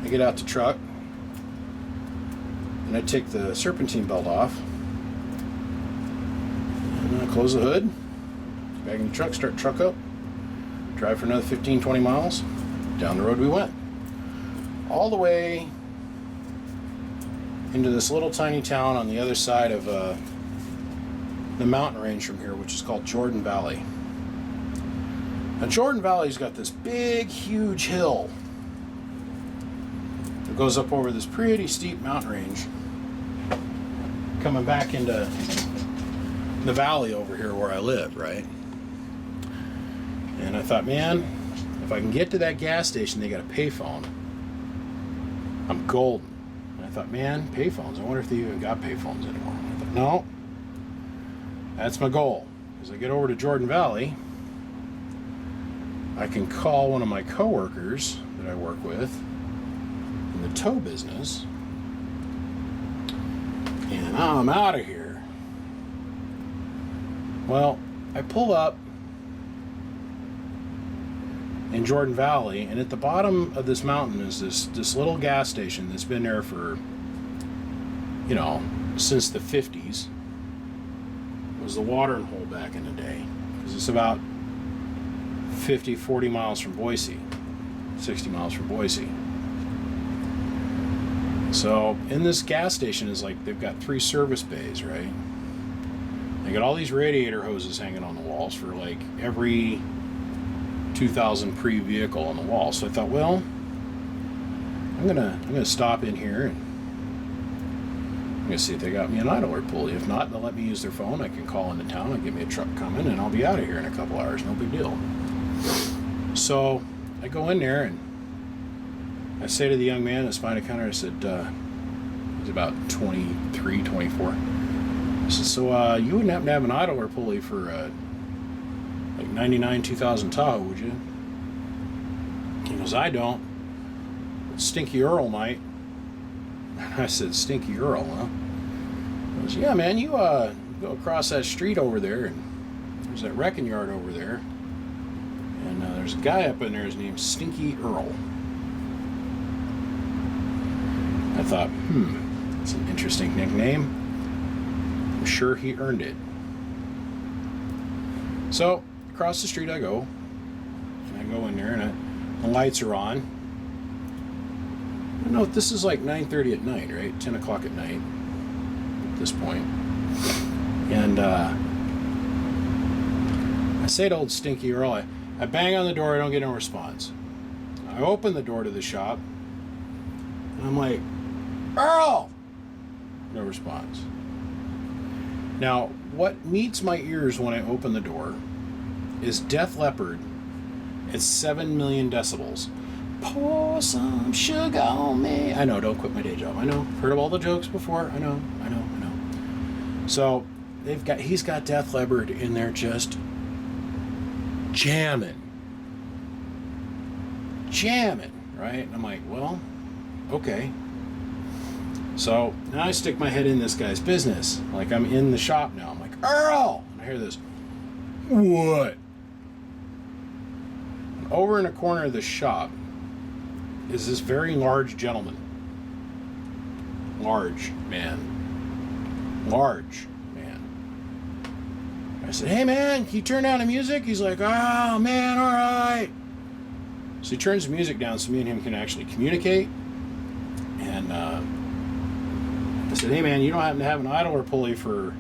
I get out the truck, and I take the serpentine belt off, Close the hood, back in the truck, start the truck up, drive for another 15-20 miles. Down the road we went. All the way into this little tiny town on the other side of the mountain range from here, which is called Jordan Valley. Now Jordan Valley's got this big, huge hill that goes up over this pretty steep mountain range, coming back into the valley over here where I live, right? And I thought, man, if I can get to that gas station, they got a payphone, I'm golden. And I thought, man, payphones, I wonder if they even got payphones anymore. And I thought, no, that's my goal. As I get over to Jordan Valley, I can call one of my coworkers that I work with in the tow business, and I'm out of here. Well, I pull up in Jordan Valley, and at the bottom of this mountain is this little gas station that's been there for, you know, since the 50s. It was the watering hole back in the day, because it's about 40 miles from Boise, 60 miles from Boise. So in this gas station is like, they've got 3 service bays, right? They got all these radiator hoses hanging on the walls for like every 2000 pre-vehicle on the wall. So I thought, well, I'm gonna stop in here and I'm gonna see if they got me an idler pulley. If not, they'll let me use their phone. I can call into town and get me a truck coming, and I'll be out of here in a couple hours. No big deal. So I go in there and I say to the young man that's behind the counter, I said, he's about 23, 24. I said, so you wouldn't happen to have an idler pulley for like 99 2000 Tahoe, would you? He goes, I don't. But Stinky Earl might. I said, Stinky Earl, huh? He goes, yeah, man, you go across that street over there, and there's that wrecking yard over there, and there's a guy up in there, his name's Stinky Earl. I thought, that's an interesting nickname. I'm sure he earned it. So across the street I go, and I go in there, and the lights are on. I know this is like 9:30 at night, right? 10 o'clock at night at this point. And I say to old Stinky Earl, I bang on the door, I don't get no response. I open the door to the shop, and I'm like, Earl! No response. Now, what meets my ears when I open the door is Def Leppard at 7 million decibels. Pour some sugar on me. I know, don't quit my day job. I know, heard of all the jokes before. I know. So he's got Def Leppard in there just jamming, right? And I'm like, well, okay. So now I stick my head in this guy's business. Like, I'm in the shop now. I'm like, Earl! And I hear this, what? And over in a corner of the shop is this very large gentleman. Large man. I said, hey man, can you turn down the music? He's like, oh man, all right. So he turns the music down so me and him can actually communicate. And I said, hey man, you don't happen to have an idler pulley for,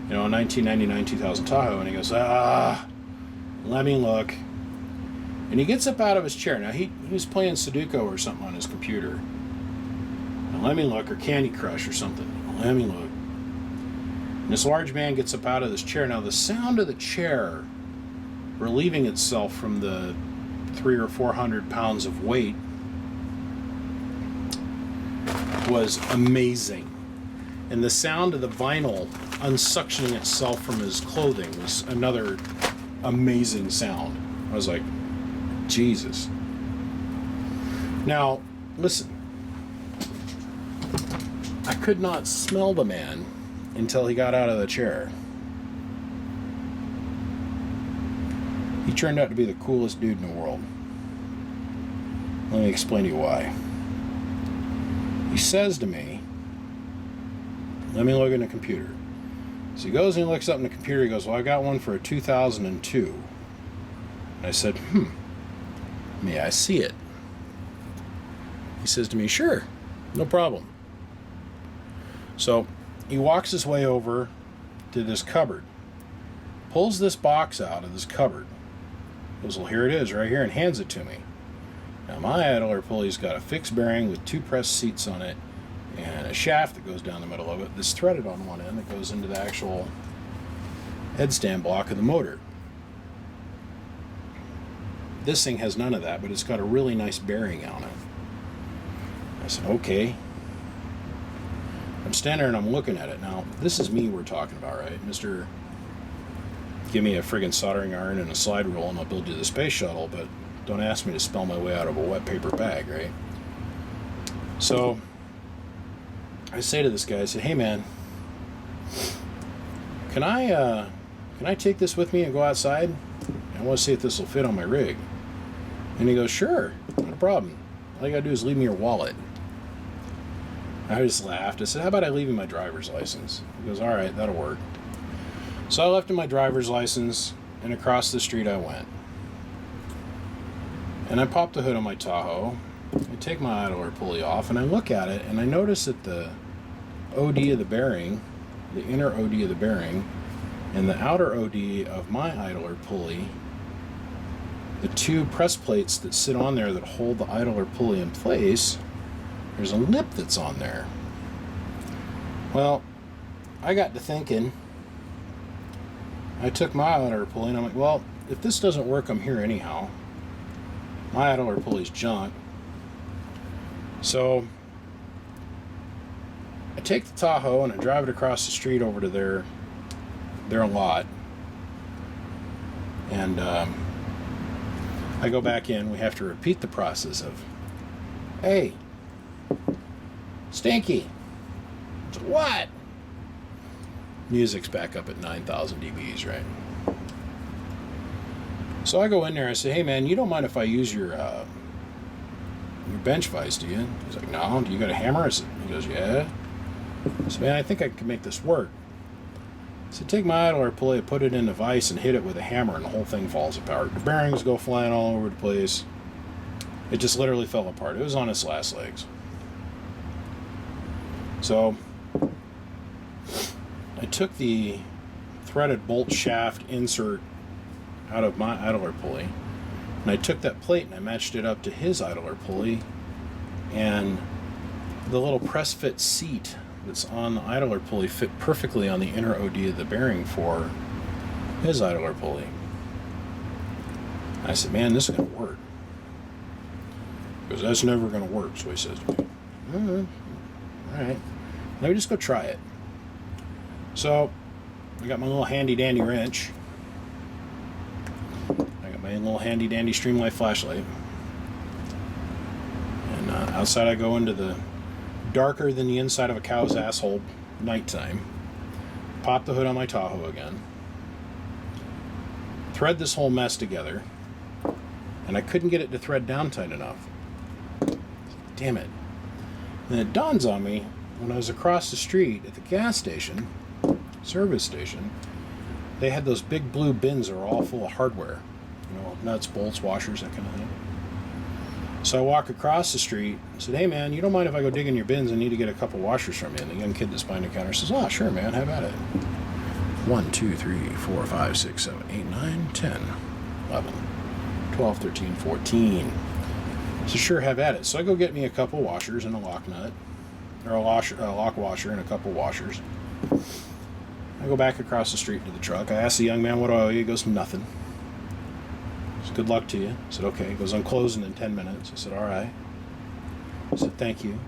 you know, a 1999 2000 Tahoe? And he goes, let me look. And he gets up out of his chair. Now he was playing Sudoku or something on his computer. Now, let me look, or Candy Crush or something. Let me look. And this large man gets up out of this chair. Now the sound of the chair relieving itself from the 300 or 400 pounds of weight was amazing. And the sound of the vinyl unsuctioning itself from his clothing was another amazing sound. I was like, Jesus. Now, listen. I could not smell the man until he got out of the chair. He turned out to be the coolest dude in the world. Let me explain to you why. He says to me, let me look in the computer. So he goes and he looks up in the computer. He goes, well, I got one for a 2002. And I said, may I see it? He says to me, sure, no problem. So he walks his way over to this cupboard, pulls this box out of this cupboard, goes, well, here it is right here, and hands it to me. Now my idler pulley's got a fixed bearing with 2 press seats on it and a shaft that goes down the middle of it that's threaded on one end that goes into the actual headstand block of the motor. This thing has none of that, but it's got a really nice bearing on it. I said, okay. I'm standing there and I'm looking at it. Now, this is me we're talking about, right? Mr. Give me a friggin' soldering iron and a slide rule and I'll build you the space shuttle, but don't ask me to spell my way out of a wet paper bag, right? So I say to this guy, I said, hey man, can I take this with me and go outside? I want to see if this will fit on my rig. And he goes, sure, not a problem. All you gotta do is leave me your wallet. I just laughed. I said, how about I leave you my driver's license? He goes, all right, that'll work. So I left him my driver's license, and across the street I went. And I popped the hood on my Tahoe. I take my idler pulley off, and I look at it, and I notice that the OD of the bearing, the inner OD of the bearing, and the outer OD of my idler pulley, the 2 press plates that sit on there that hold the idler pulley in place, there's a lip that's on there. Well, I got to thinking. I took my idler pulley and I'm like, well, if this doesn't work, I'm here anyhow. My idler pulley's junk. So I take the Tahoe and I drive it across the street over to their lot. And I go back in. We have to repeat the process of, hey, Stinky. What? Music's back up at 9,000 dBs, right? So I go in there. I say, hey man, you don't mind if I use your bench vise, do you? He's like, no. Do you got a hammer? He goes, yeah. I said, man, I think I can make this work. So take my idler pulley, put it in the vise, and hit it with a hammer, and the whole thing falls apart. The bearings go flying all over the place. It just literally fell apart. It was on its last legs. So I took the threaded bolt shaft insert out of my idler pulley, and I took that plate and I matched it up to his idler pulley, and the little press fit seat that's on the idler pulley fit perfectly on the inner OD of the bearing for his idler pulley. I said, man, this is going to work. Because that's never going to work, so he says, all right, let me just go try it. So I got my little handy dandy wrench. I got my little handy dandy Streamlight flashlight. And outside I go into the darker than the inside of a cow's asshole nighttime. Pop the hood on my Tahoe again. Thread this whole mess together. And I couldn't get it to thread down tight enough. Damn it. And it dawns on me when I was across the street at the gas station, service station, they had those big blue bins that were all full of hardware. You know, nuts, bolts, washers, that kind of thing. So I walk across the street and said, hey man, you don't mind if I go dig in your bins? I need to get a couple washers from you. And the young kid that's behind the counter says, oh, sure man, have at it. 1, 2, 3, 4, 5, 6, 7, 8, 9, 10, 11, 12, 13, 14. So sure, have at it. So I go get me a couple washers and a lock nut, or a lock washer and a couple washers. I go back across the street to the truck. I ask the young man, what do I owe you? He goes, nothing. I said, good luck to you. I said, okay. He goes, I'm closing in 10 minutes. I said, all right. I said, thank you.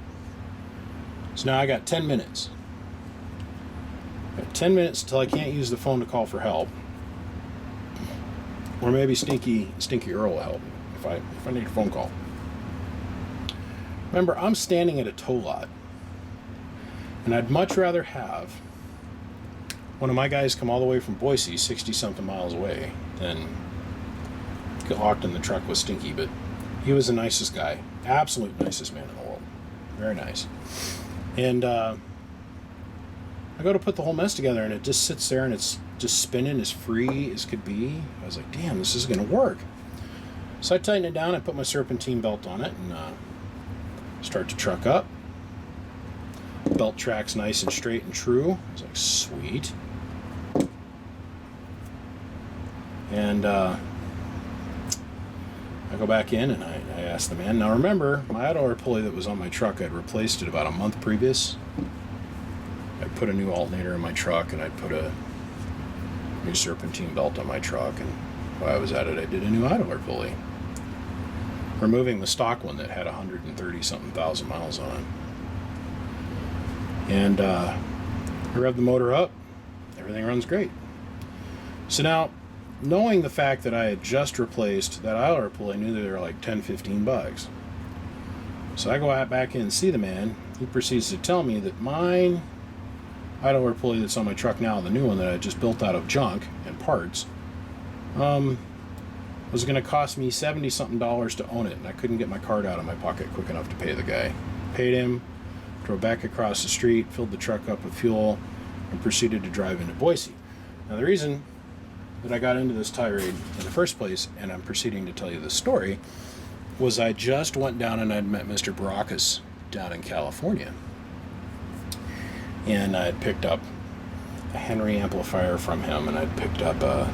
So now I got 10 minutes. I got 10 minutes until I can't use the phone to call for help. Or maybe Stinky Earl will help if I need a phone call. Remember, I'm standing at a tow lot, and I'd much rather have one of my guys come all the way from Boise, 60-something miles away, than get locked in the truck with Stinky. But he was the nicest guy, absolute nicest man in the world, very nice. And I go to put the whole mess together, and it just sits there, and it's just spinning as free as could be. I was like, damn, this isn't going to work. So I tighten it down, I put my serpentine belt on it, and start the truck up. Belt track's nice and straight and true. I was like, sweet. And I go back in, and I ask the man. Now remember, my idler pulley that was on my truck, I'd replaced it about a month previous. I put a new alternator in my truck, and I put a new serpentine belt on my truck, and while I was at it, I did a new idler pulley, removing the stock one that had 130-something thousand miles on it. And I rev the motor up, everything runs great. So now, knowing the fact that I had just replaced that idler pulley, I knew that they were like $10-15. So I go out back in and see the man. He proceeds to tell me that mine idler pulley that's on my truck now, the new one that I just built out of junk and parts, was going to cost me $70-something to own it, and I couldn't get my card out of my pocket quick enough to pay the guy. Paid him, drove back across the street, filled the truck up with fuel, and proceeded to drive into Boise. Now the reason that I got into this tirade in the first place, and I'm proceeding to tell you this story, was I just went down and I'd met Mr. Baracus down in California. And I'd picked up a Henry amplifier from him, and I'd picked up a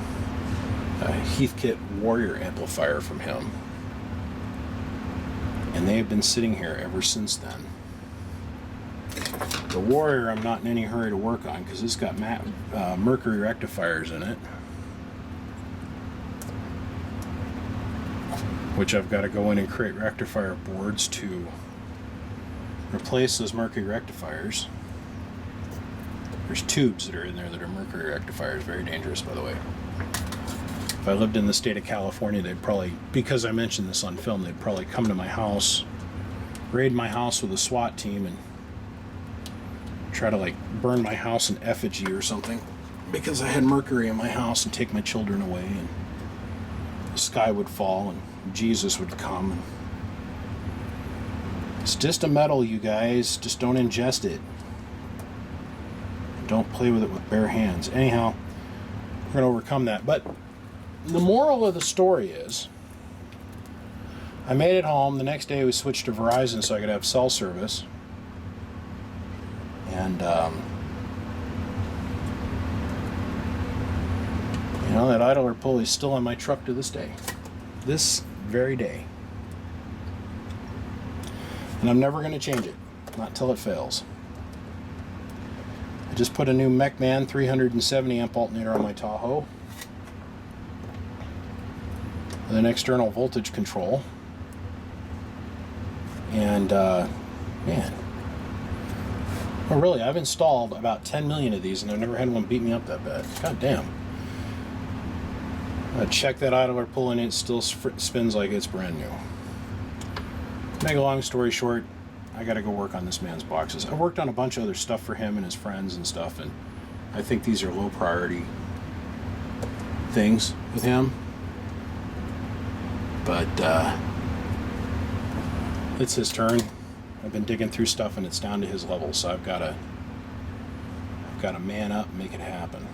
Heathkit Warrior amplifier from him. And they've been sitting here ever since then. The Warrior I'm not in any hurry to work on because it's got mercury rectifiers in it, which I've got to go in and create rectifier boards to replace those mercury rectifiers. There's tubes that are in there that are mercury rectifiers, very dangerous, by the way. If I lived in the state of California, they'd probably, because I mentioned this on film, they'd probably come to my house, raid my house with a SWAT team, and try to like burn my house in effigy or something because I had mercury in my house, and take my children away, and the sky would fall and Jesus would come. It's just a metal, you guys. Just don't ingest it. Don't play with it with bare hands. Anyhow, we're going to overcome that. But the moral of the story is, I made it home. The next day we switched to Verizon so I could have cell service. And, you know, that idler pulley is still on my truck to this day. This very day. And I'm never going to change it. Not till it fails. I just put a new MechMan 370 amp alternator on my Tahoe with an external voltage control, and man, well, really, I've installed about 10 million of these, and I've never had one beat me up that bad. God damn. I checked that idler pulley, and it still spins like it's brand new. Make a long story short, I gotta go work on this man's boxes. I worked on a bunch of other stuff for him and his friends and stuff, and I think these are low priority things with him. But it's his turn. I've been digging through stuff, and it's down to his level, so I've gotta man up and make it happen.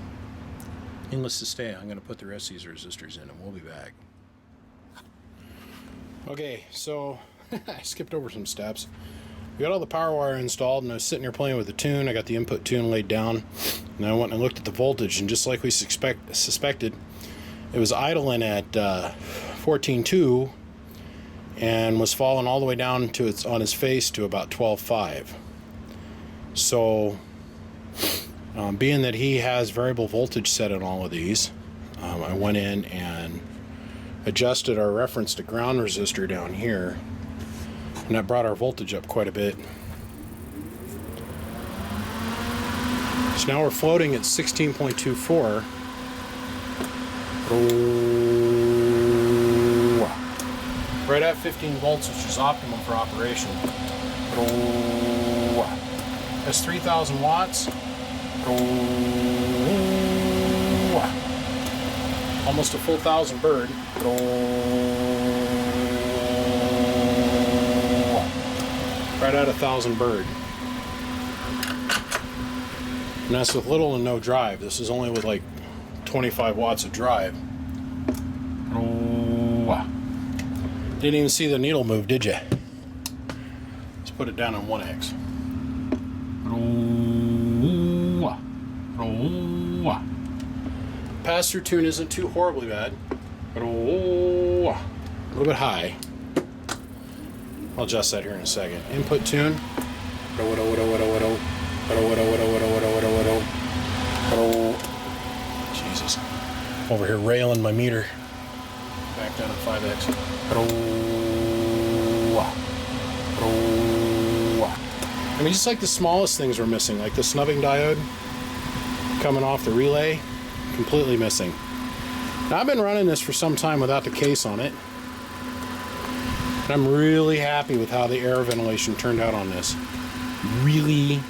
Needless to say, I'm gonna put the rest of these resistors in, and we'll be back. Okay, so I skipped over some steps. We got all the power wire installed, and I was sitting here playing with the tune. I got the input tune laid down, and I went and looked at the voltage, and just like we suspected, it was idling at 14.2 and was falling all the way down to on his face to about 12.5. So being that he has variable voltage set on all of these, I went in and adjusted our reference to ground resistor down here, and that brought our voltage up quite a bit. So now we're floating at 16.24. Right at 15 volts, which is optimum for operation. That's 3,000 watts. Almost a full 1,000 bird. Right at 1,000 bird. And that's with little and no drive. This is only with like 25 watts of drive. Oh, didn't even see the needle move, did you? Let's put it down on 1X. Pass-through tune isn't too horribly bad. A little bit high. I'll adjust that here in a second. Input tune. Jesus. Over here railing my meter. Back down to 5X. I mean, just like the smallest things were missing, like the snubbing diode coming off the relay, completely missing. Now, I've been running this for some time without the case on it. And I'm really happy with how the air ventilation turned out on this. Really,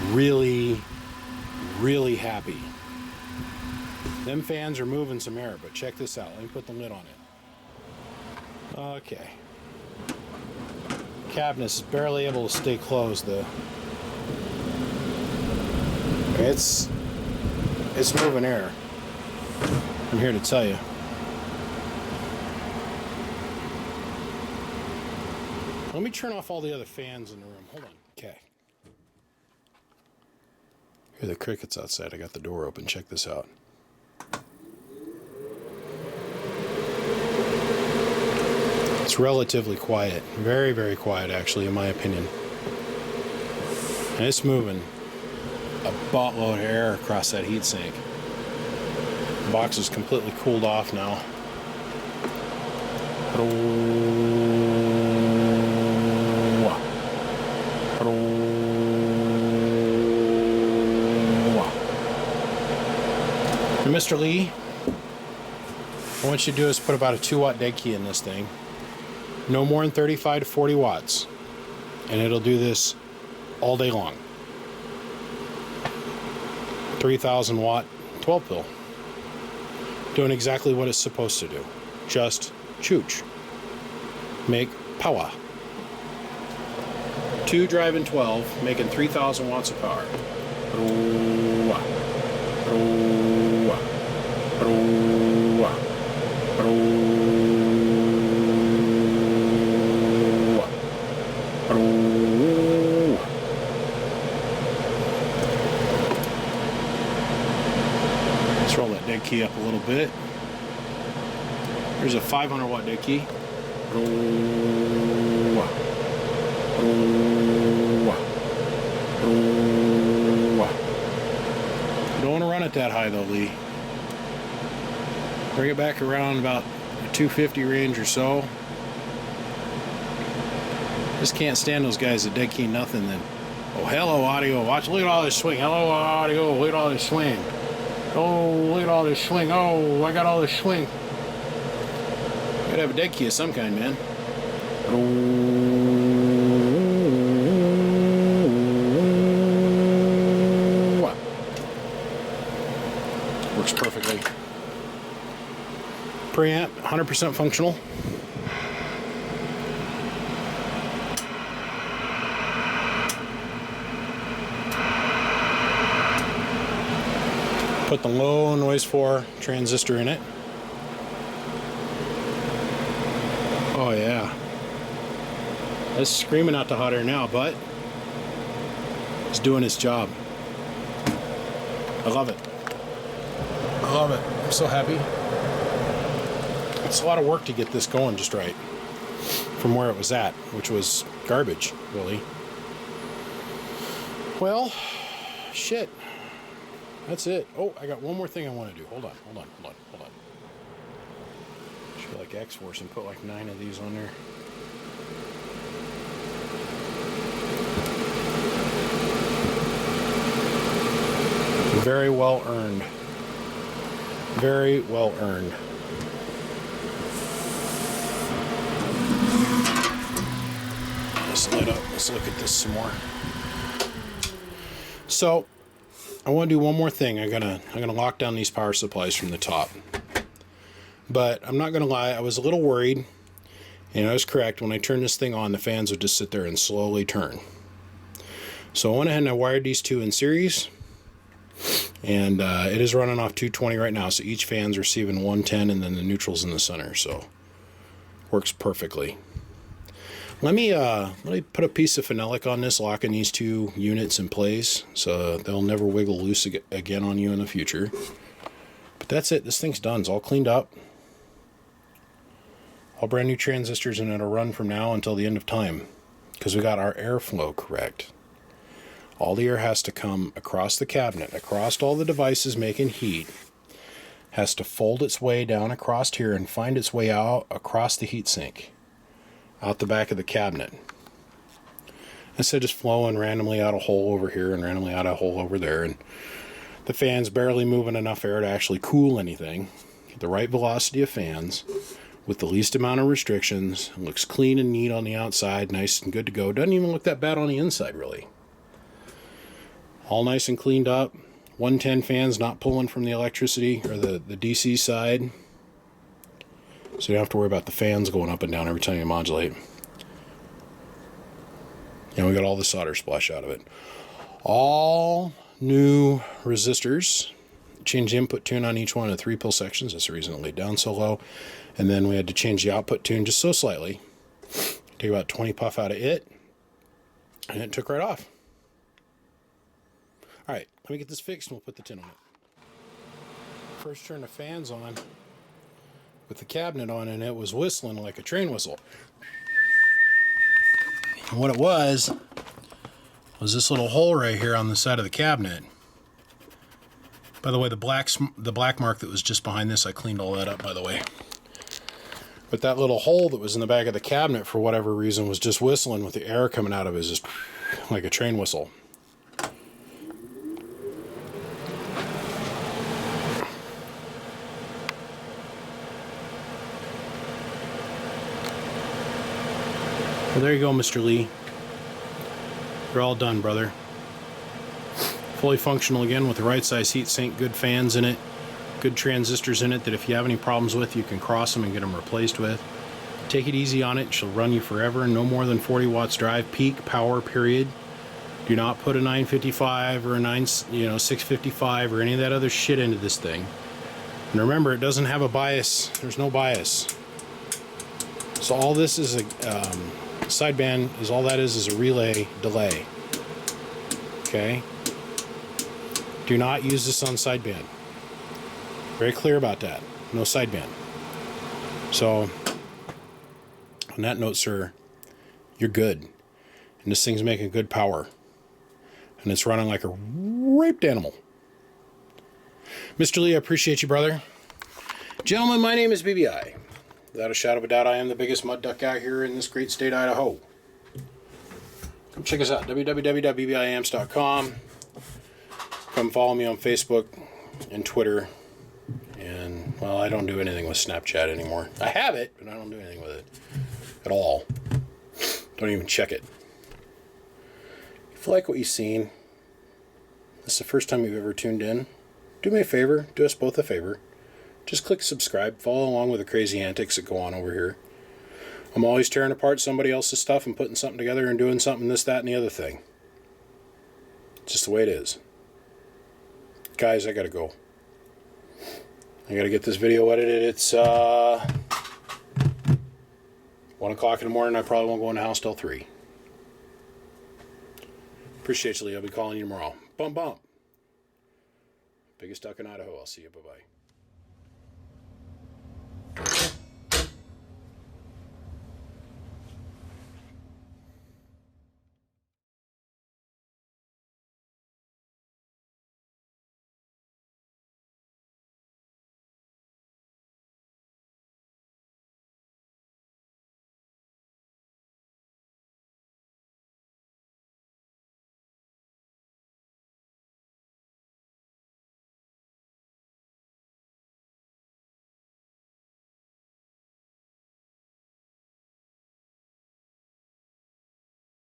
really, really happy. Them fans are moving some air, but check this out. Let me put the lid on it. Okay. Cabinet's barely able to stay closed. It's moving air. I'm here to tell you. Let me turn off all the other fans in the room. Hold on. Okay. Hear the crickets outside. I got the door open. Check this out. It's relatively quiet. Very, very quiet, actually, in my opinion. And it's moving a buttload of air across that heatsink. The box is completely cooled off now. And Mr. Lee, what I want you to do is put about a 2-watt dead key in this thing. No more than 35 to 40 watts. And it'll do this all day long. 3,000 watt 12 pill. Doing exactly what it's supposed to do. Just chooch. Make power. 2 driving 12, making 3,000 watts of power. Let's roll that dead key up a little bit. Here's a 500 watt dead key. Don't want to run it that high though, Lee. Bring it back around about the 250 range or so. Just can't stand those guys that dead key nothing. Then, oh, hello audio, watch, look at all this swing. Hello audio, look at all this swing. Oh, look at all this swing. Oh, I got all this swing. Gotta have a dead key of some kind, man. Works perfectly. Preamp, 100% functional. Put the low noise floor transistor in it. Oh yeah. It's screaming out the hot air now, but it's doing its job. I love it. I love it. I'm so happy. It's a lot of work to get this going just right from where it was at, which was garbage, really. Well, shit. That's it. Oh, I got one more thing I want to do. Hold on. Should be like X-Force and put like 9 of these on there. Very well earned. Very well earned. Let's light up. Let's look at this some more. So, I want to do one more thing. I'm gonna lock down these power supplies from the top. But I'm not gonna lie, I was a little worried, and I was correct. When I turned this thing on, the fans would just sit there and slowly turn. So I went ahead and I wired these two in series, And it is running off 220 right now, so each fan's receiving 110, and then the neutral's in the center, so works perfectly. Let me put a piece of phenolic on this, locking these two units in place, so they'll never wiggle loose again on you in the future. But that's it. This thing's done. It's all cleaned up. All brand new transistors, and it'll run from now until the end of time, because we got our airflow correct. All the air has to come across the cabinet, across all the devices making heat, has to fold its way down across here and find its way out across the heatsink, out the back of the cabinet. Instead of just flowing randomly out a hole over here and randomly out a hole over there, and the fan's barely moving enough air to actually cool anything. Get the right velocity of fans with the least amount of restrictions. It looks clean and neat on the outside, nice and good to go. Doesn't even look that bad on the inside, really. All nice and cleaned up. 110 fans not pulling from the electricity or the DC side. So you don't have to worry about the fans going up and down every time you modulate. And we got all the solder splash out of it. All new resistors. Change the input tune on each one of the 3-pill sections. That's the reason it laid down so low. And then we had to change the output tune just so slightly. Take about 20 puff out of it. And it took right off. Alright, let me get this fixed and we'll put the tin on it. First turn the fans on with the cabinet on, and it was whistling like a train whistle. And what it was this little hole right here on the side of the cabinet. By the way, the black mark that was just behind this, I cleaned all that up, by the way. But that little hole that was in the back of the cabinet, for whatever reason, was just whistling with the air coming out of it, just like a train whistle. Well, there you go, Mr. Lee. You're all done, brother. Fully functional again with the right size heatsink, good fans in it, good transistors in it that if you have any problems with, you can cross them and get them replaced with. Take it easy on it. She'll run you forever. No more than 40 watts drive, peak power, period. Do not put a 955 or a 655 or any of that other shit into this thing. And remember, it doesn't have a bias. There's no bias. So all this is a sideband is all that is a relay delay. Okay? Do not use this on sideband. Very clear about that. No sideband. So, on that note, sir, you're good. And this thing's making good power. And it's running like a raped animal. Mr. Lee, I appreciate you, brother. Gentlemen, my name is BBI. Without a shadow of a doubt, I am the biggest mud duck out here in this great state, Idaho. Come check us out, www.bbiamps.com. Come follow me on Facebook and Twitter. And, well, I don't do anything with Snapchat anymore. I have it, but I don't do anything with it at all. Don't even check it. If you like what you've seen, this is the first time you've ever tuned in, do me a favor, do us both a favor. Just click subscribe, follow along with the crazy antics that go on over here. I'm always tearing apart somebody else's stuff and putting something together and doing something, this, that, and the other thing. It's just the way it is. Guys, I gotta go. I gotta get this video edited. It's 1 o'clock in the morning. I probably won't go in the house till 3. Appreciate you, Lee. I'll be calling you tomorrow. Bump, bump. Biggest duck in Idaho. I'll see you. Bye-bye.